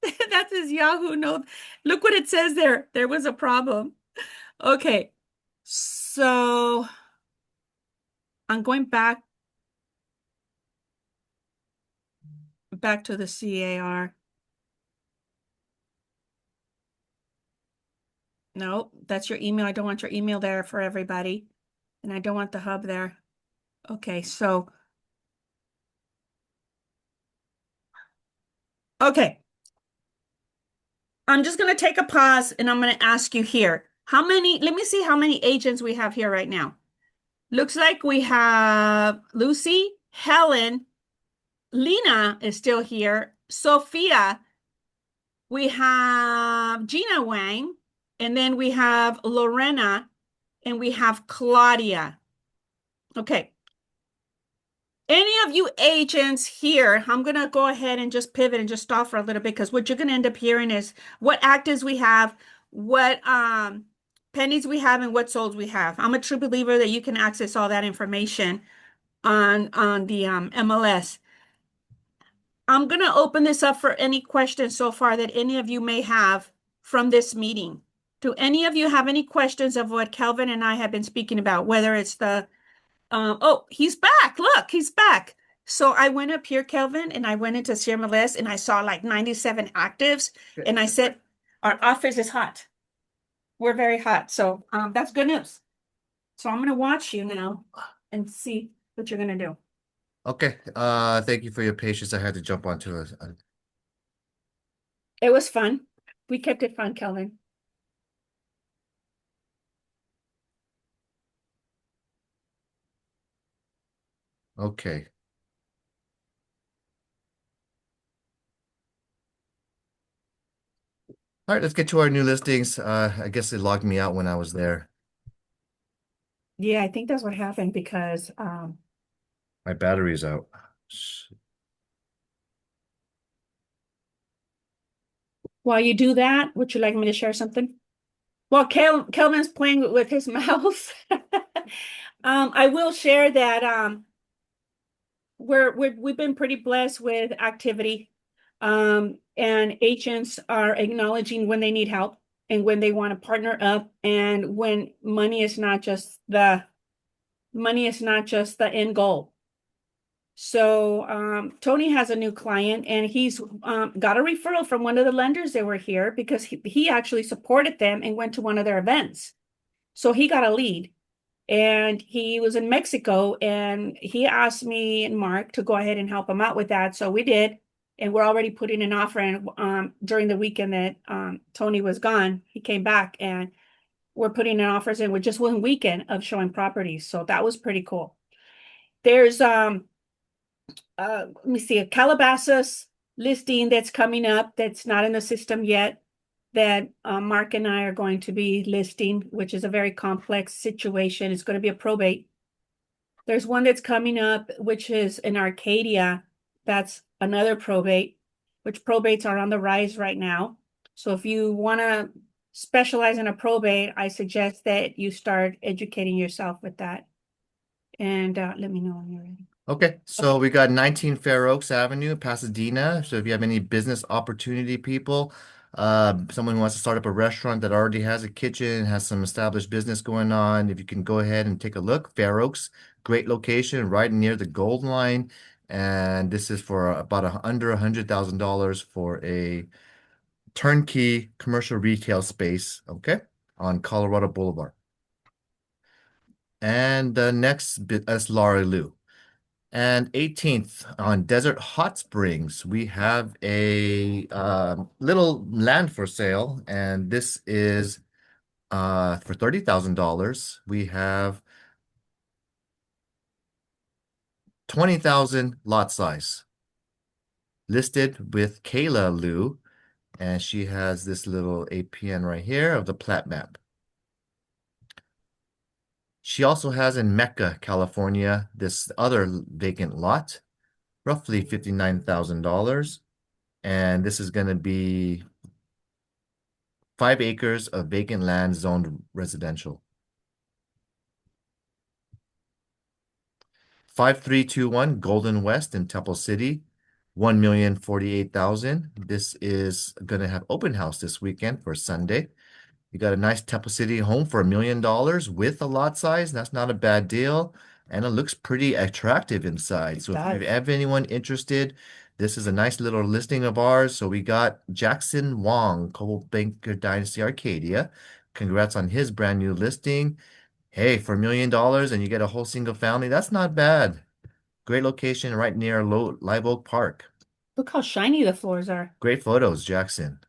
That says Yahoo. No, look what it says there. There was a problem. Okay. So I'm going back to the CAR. No, that's your email. I don't want your email there for everybody. And I don't want the hub there. Okay, so. Okay. I'm just going to take a pause and I'm going to ask you here. Let me see how many agents we have here right now. Looks like we have Lucy, Helen, Lena is still here, Sophia, we have Gina Wang, and then we have Lorena, and we have Claudia. Okay. Any of you agents here, I'm going to go ahead and just pivot and just stop for a little bit because what you're going to end up hearing is what actives we have, what pennies we have, and what solds we have. I'm a true believer that you can access all that information on the MLS. I'm going to open this up for any questions so far that any of you may have from this meeting. Do any of you have any questions of what Kelvin and I have been speaking about, whether it's the oh, he's back. Look, he's back. So I went up here, Kelvin, and I went into CRMLS and I saw like 97 actives. And I said, our office is hot. We're very hot. So that's good news. So I'm going to watch you now and see what you're going to do. Okay. Thank you for your patience. I had to jump onto a It was fun. We kept it fun, Kelvin. Okay. All right, let's get to our new listings. I guess they logged me out when I was there. Yeah, I think that's what happened because My battery's out. while you do that, would you like me to share something? Well, Kelvin's playing with his mouse. I will share that we've been pretty blessed with activity. And agents are acknowledging when they need help and when they want to partner up and when money is not just the money is not just the end goal. So Tony has a new client, and he's got a referral from one of the lenders that were here because he actually supported them and went to one of their events. So he got a lead, and he was in Mexico, and he asked me and Mark to go ahead and help him out with that. So we did, and we're already putting an offer in during the weekend that Tony was gone. He came back, and we're putting in offers in with just one weekend of showing properties. So that was pretty cool. There's let me see, a Calabasas listing that's coming up that's not in the system yet that Mark and I are going to be listing, which is a very complex situation. It's going to be a probate. There's one that's coming up, which is in Arcadia. That's another probate, which probates are on the rise right now. So if you want to specialize in a probate, I suggest that you start educating yourself with that. And let me know when you're ready. Okay, so we got 19 Fair Oaks Avenue, Pasadena. So if you have any business opportunity people, someone who wants to start up a restaurant that already has a kitchen, has some established business going on, if you can go ahead and take a look. Fair Oaks, great location, right near the Gold Line. And this is for about under $100,000 for a turnkey commercial retail space, okay, on Colorado Boulevard. And the next bit is Laura Lou. And 18th on Desert Hot Springs, we have a little land for sale, and this is for $30,000. We have 20,000 lot size listed with Kayla Liu, and she has this little APN right here of the plat map. She also has in Mecca, California, this other vacant lot, roughly $59,000. And this is going to be 5 acres of vacant land zoned residential. 5321 Golden West in Temple City, 1,048,000. This is going to have open house this weekend for Sunday. You got a nice Temple City home for $1 million with a lot size. That's not a bad deal. And it looks pretty attractive inside. So if you have anyone interested, this is a nice little listing of ours. So we got Jackson Wong, Coldwell Banker Dynasty Arcadia. Congrats on his brand new listing. Hey, for $1 million and you get a whole single family, that's not bad. Great location right near Live Oak Park. Look how shiny the floors are. Great photos, Jackson.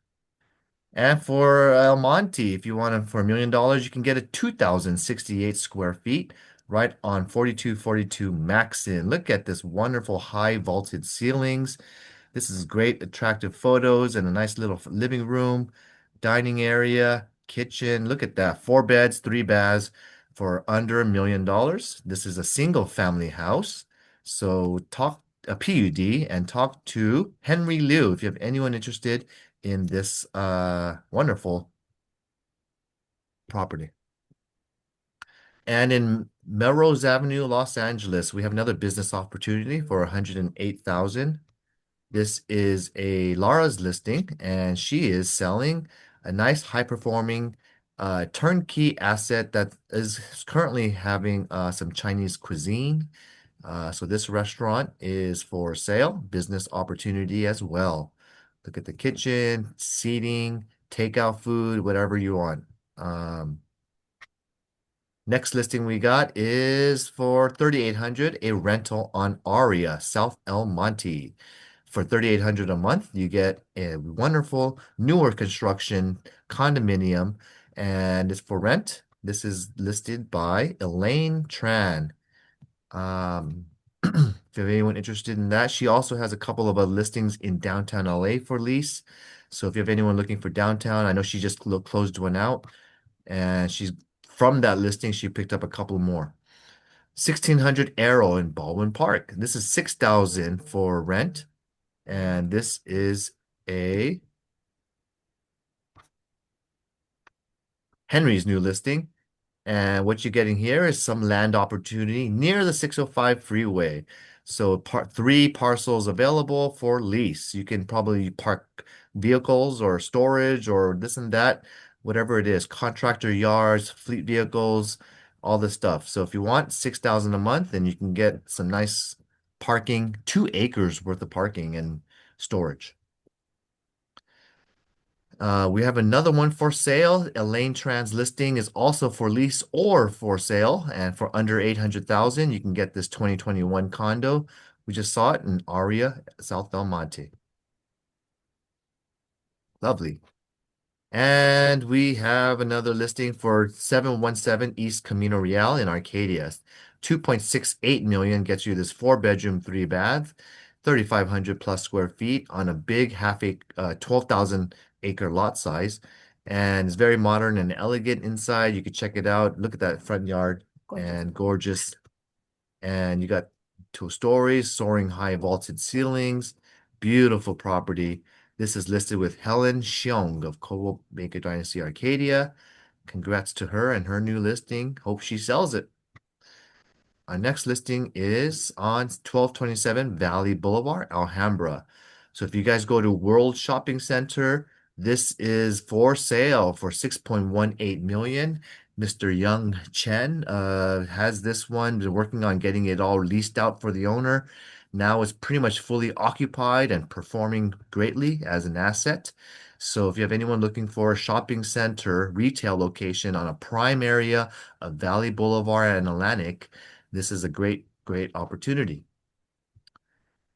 And for El Monte, if you want it for $1 million, you can get a 2,068 square feet right on 4242 Maxon. Look at this wonderful high vaulted ceilings. This is great, attractive photos and a nice little living room, dining area, kitchen. Look at that, 4 beds, 3 baths for under $1 million. This is a single family house. So talk a PUD and talk to Henry Liu if you have anyone interested in this wonderful property. And in Melrose Avenue, Los Angeles, we have another business opportunity for 108,000. This is a Laura's listing, and she is selling a nice high-performing turnkey asset that is currently having some Chinese cuisine. So this restaurant is for sale, business opportunity as well. Look at the kitchen, seating, takeout food, whatever you want. Next listing we got is for 3,800, a rental on Aria, South El Monte. For 3,800 a month, you get a wonderful newer construction condominium, and it's for rent. This is listed by Elaine Tran. If you have anyone interested in that, she also has a couple of other listings in downtown LA for lease. So if you have anyone looking for downtown, I know she just closed one out, and she's from that listing, she picked up a couple more. 1,600 Arrow in Baldwin Park. This is 6,000 for rent, and this is a Henry's new listing. And what you're getting here is some land opportunity near the 605 freeway. So 3 parcels available for lease. You can probably park vehicles or storage or this and that, whatever it is, contractor yards, fleet vehicles, all this stuff. So if you want 6,000 a month, then you can get some nice parking, 2 acres worth of parking and storage. We have another one for sale. Elaine Trans listing is also for lease or for sale, and for under 800,000, you can get this 2021 condo. We just saw it in Aria, South Del Monte. Lovely. And we have another listing for 717 East Camino Real in Arcadia. 2.68 million gets you this 4-bedroom, 3-bath, 3,500 plus square feet on a big 12,000 acre lot size. And it's very modern and elegant inside. You could check it out. Look at that front yard. And gorgeous. And you got 2 stories, soaring high vaulted ceilings, beautiful property. This is listed with Helen Xiong of Coldwell Banker Dynasty Arcadia. Congrats to her and her new listing. Hope she sells it. Our next listing is on 1227 Valley Boulevard, Alhambra. So if you guys go to World Shopping Center, this is for sale for 6.18 million. Mr. Young Chen has this one, been working on getting it all leased out for the owner. Now it's pretty much fully occupied and performing greatly as an asset. So if you have anyone looking for a shopping center retail location on a prime area of Valley Boulevard and Atlantic, this is a great opportunity.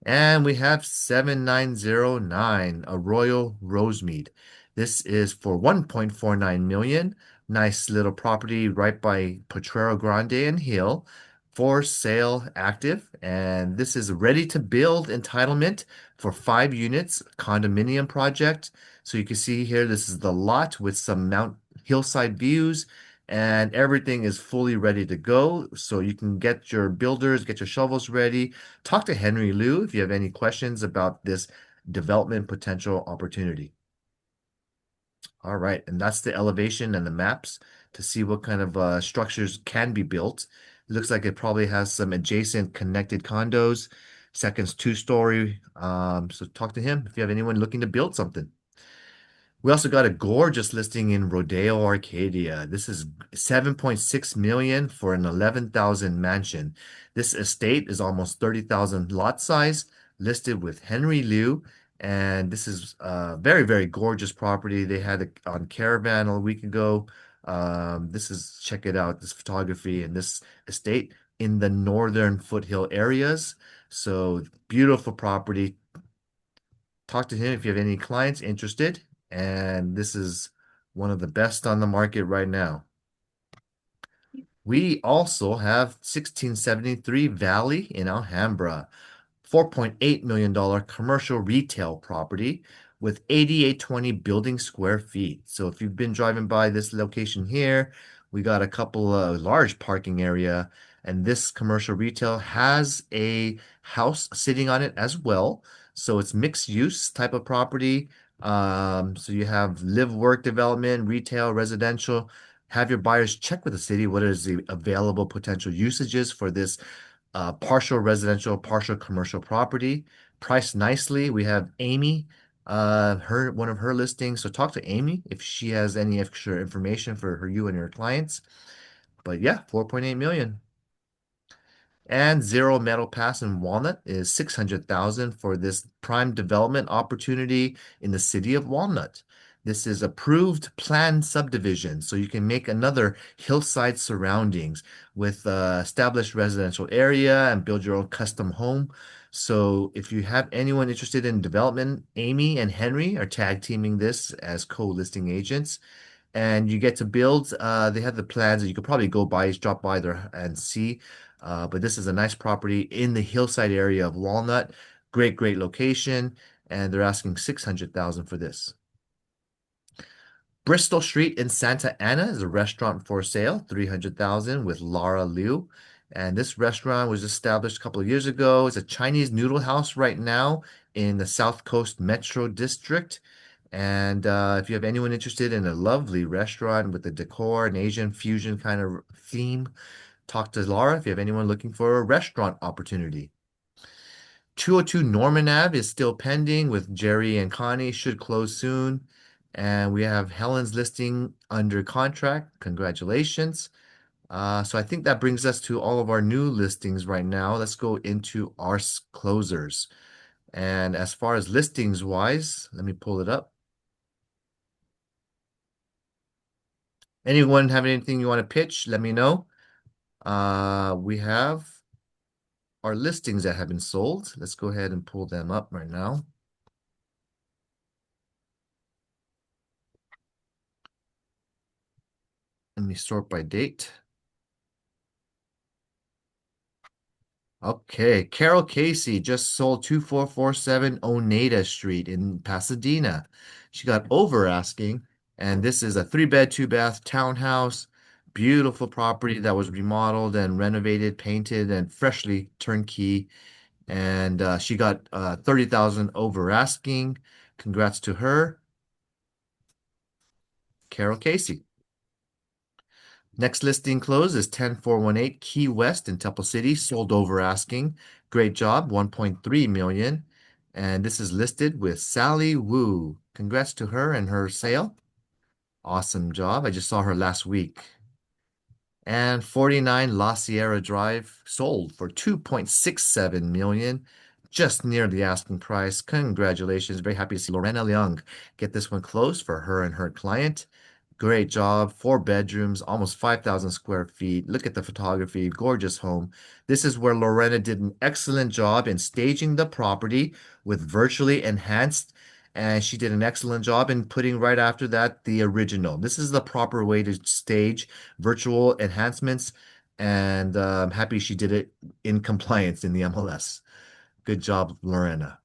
And we have 7909 Arroyo Rosemead. This is for 1.49 million. Nice little property right by Potrero Grande and Hill. For sale, active, and this is ready to build entitlement for 5 units condominium project. So you can see here, this is the lot with some Mount Hillside views, and everything is fully ready to go. So you can get your builders, get your shovels ready. Talk to Henry Liu if you have any questions about this development potential opportunity. All right, and that's the elevation and the maps to see what kind of structures can be built. It looks like it probably has some adjacent connected condos. Second's 2-story. So talk to him if you have anyone looking to build something. We also got a gorgeous listing in Rodeo, Arcadia. This is 7.6 million for an 11,000 mansion. This estate is almost 30,000 lot size, listed with Henry Liu. And this is a very gorgeous property. They had it on Caravan a week ago. Check it out, this photography and this estate in the northern foothill areas. So beautiful property. Talk to him if you have any clients interested. And this is one of the best on the market right now. We also have 1673 Valley in Alhambra. $4.8 million commercial retail property with 8,820 building square feet. So if you've been driving by this location here, we got a couple of large parking area, and this commercial retail has a house sitting on it as well. So it's mixed use type of property. So you have live work development, retail, residential. Have your buyers check with the city what is the available potential usages for this partial residential, partial commercial property. Priced nicely. We have Amy, one of her listings. So talk to Amy if she has any extra information for you and your clients. But yeah, 4.8 million. And Zero Metal Pass in Walnut is 600,000 for this prime development opportunity in the city of Walnut. This is approved planned subdivision, so you can make another hillside surroundings with established residential area and build your own custom home. So if you have anyone interested in development, Amy and Henry are tag teaming this as co-listing agents. And you get to build, they have the plans, and you could probably drop by there and see. But this is a nice property in the hillside area of Walnut. Great location. And they're asking 600,000 for this. Bristol Street in Santa Ana is a restaurant for sale, 300,000 with Laura Liu. And this restaurant was established a couple of years ago. It's a Chinese noodle house right now in the South Coast Metro District. And if you have anyone interested in a lovely restaurant with the decor and Asian fusion kind of theme, talk to Laura if you have anyone looking for a restaurant opportunity. 202 Norman Ave is still pending with Jerry and Connie, should close soon. And we have Helen's listing under contract. Congratulations. So I think that brings us to all of our new listings right now. Let's go into our closers. And as far as listings wise, let me pull it up. Anyone have anything you want to pitch? Let me know. We have our listings that have been sold. Let's go ahead and pull them up right now. Let me sort by date. Okay, Carol Casey just sold 2447 Oneida Street in Pasadena. She got over asking, and this is a 3-bed, 2-bath townhouse. Beautiful property that was remodeled and renovated, painted, and freshly turnkey. And she got 30,000 over asking. Congrats to her, Carol Casey. Next listing close is 10418 Key West in Temple City, sold over asking. Great job, 1.3 million. And this is listed with Sally Wu. Congrats to her and her sale. Awesome job. I just saw her last week. And 49 La Sierra Drive sold for 2.67 million, just near the asking price. Congratulations. Very happy to see Lorena Leung get this one closed for her and her client. Great job. 4 bedrooms, almost 5,000 square feet. Look at the photography. Gorgeous home. This is where Lorena did an excellent job in staging the property with virtually enhanced. And she did an excellent job in putting right after that the original. This is the proper way to stage virtual enhancements. And I'm happy she did it in compliance in the MLS. Good job, Lorena.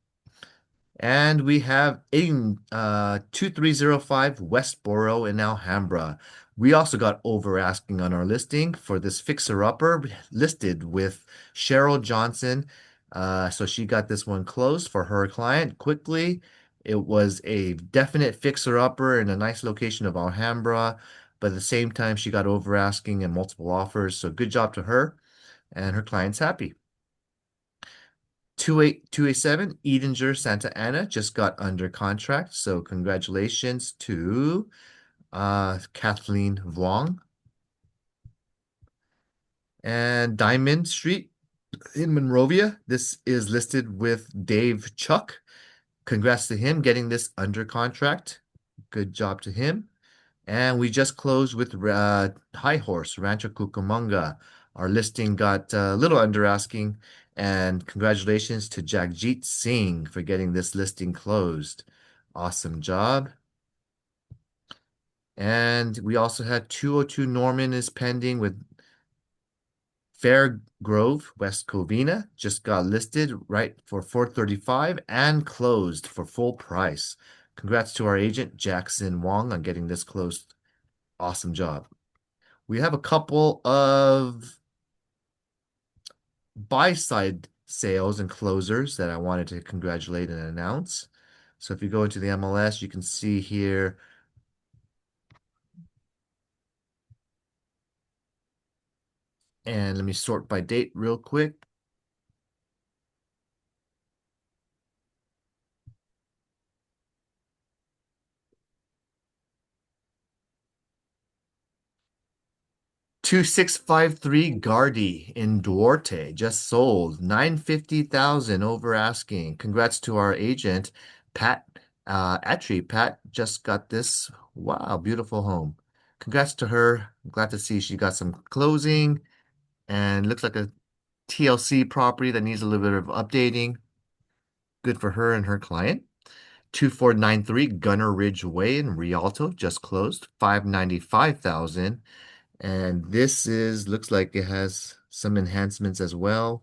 And we have 2305 Westboro in Alhambra. We also got over asking on our listing for this fixer-upper listed with Cheryl Johnson. So she got this one closed for her client quickly. It was a definite fixer-upper in a nice location of Alhambra, but at the same time, she got over asking and multiple offers. So good job to her, and her client's happy. 287 Edinger Santa Ana just got under contract. So congratulations to Kathleen Vuong. And Diamond Street in Monrovia. This is listed with Dave Chuck. Congrats to him getting this under contract. Good job to him. And we just closed with High Horse, Rancho Cucamonga. Our listing got a little under asking. And congratulations to Jagjit Singh for getting this listing closed. Awesome job. And we also had 202 Norman is pending with Fair Grove, West Covina. Just got listed right for 435 and closed for full price. Congrats to our agent, Jackson Wong, on getting this closed. Awesome job. We have a couple of buy-side sales and closers that I wanted to congratulate and announce. So if you go into the MLS, you can see here and let me sort by date real quick. $2,653 Gardy in Duarte just sold 950,000 over asking. Congrats to our agent, Pat Atri. Pat just got this. Wow, beautiful home. Congrats to her. I'm glad to see she got some closing and looks like a TLC property that needs a little bit of updating. Good for her and her client. 2493 Gunner Ridge Way in Rialto just closed 595,000. And this looks like it has some enhancements as well.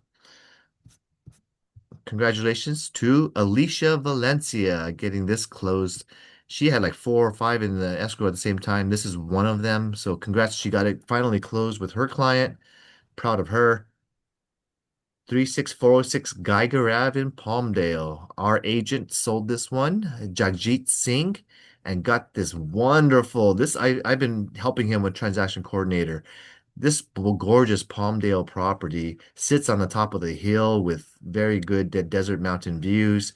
Congratulations to Alicia Valencia getting this closed. She had like 4 or 5 in the escrow at the same time. This is one of them. So congrats, she got it finally closed with her client. Proud of her. 36406 Geiger Ave in Palmdale. Our agent sold this one, Jagjit Singh, and got this wonderful. I've been helping him with transaction coordinator. This gorgeous Palmdale property sits on the top of the hill with very good desert mountain views.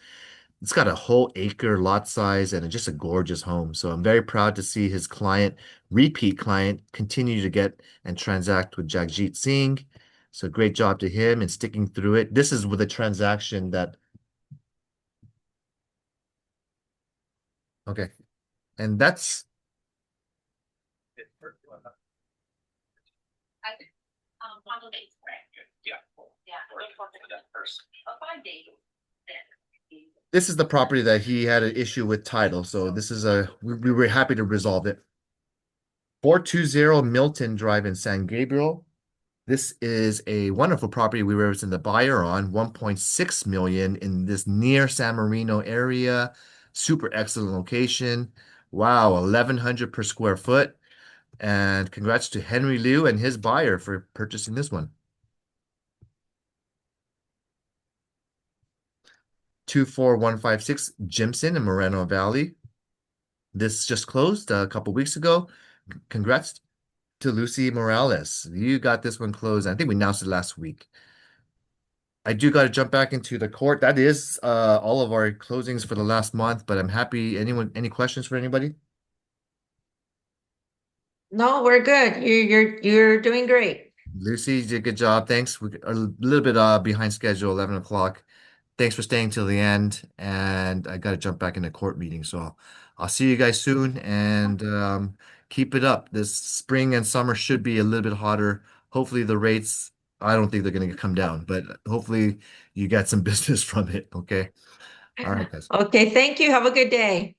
It's got a whole acre lot size and just a gorgeous home. So I'm very proud to see his client, repeat client, continue to get and transact with Jagjit Singh. So great job to him and sticking through it. This is with a transaction that, okay. And that's, this is the property that he had an issue with title. So this is we were happy to resolve it. 420 Milton Drive in San Gabriel. This is a wonderful property we represent the buyer on, 1.6 million in this near San Marino area. Super excellent location. Wow, 1,100 per square foot. And congrats to Henry Liu and his buyer for purchasing this one. 24156 Jimson in Moreno Valley. This just closed a couple weeks ago. Congrats to Lucy Morales. You got this one closed. I think we announced it last week. I do got to jump back into the court. That is all of our closings for the last month, but I'm happy. Any questions for anybody? No, we're good. You're doing great. Lucy, you did a good job. Thanks. We're a little bit behind schedule, 11 o'clock. Thanks for staying till the end. And I got to jump back in the court meeting. So I'll see you guys soon and keep it up. This spring and summer should be a little bit hotter. Hopefully the rates, I don't think they're going to come down, but hopefully you got some business from it. Okay. All right, guys. Okay, thank you. Have a good day.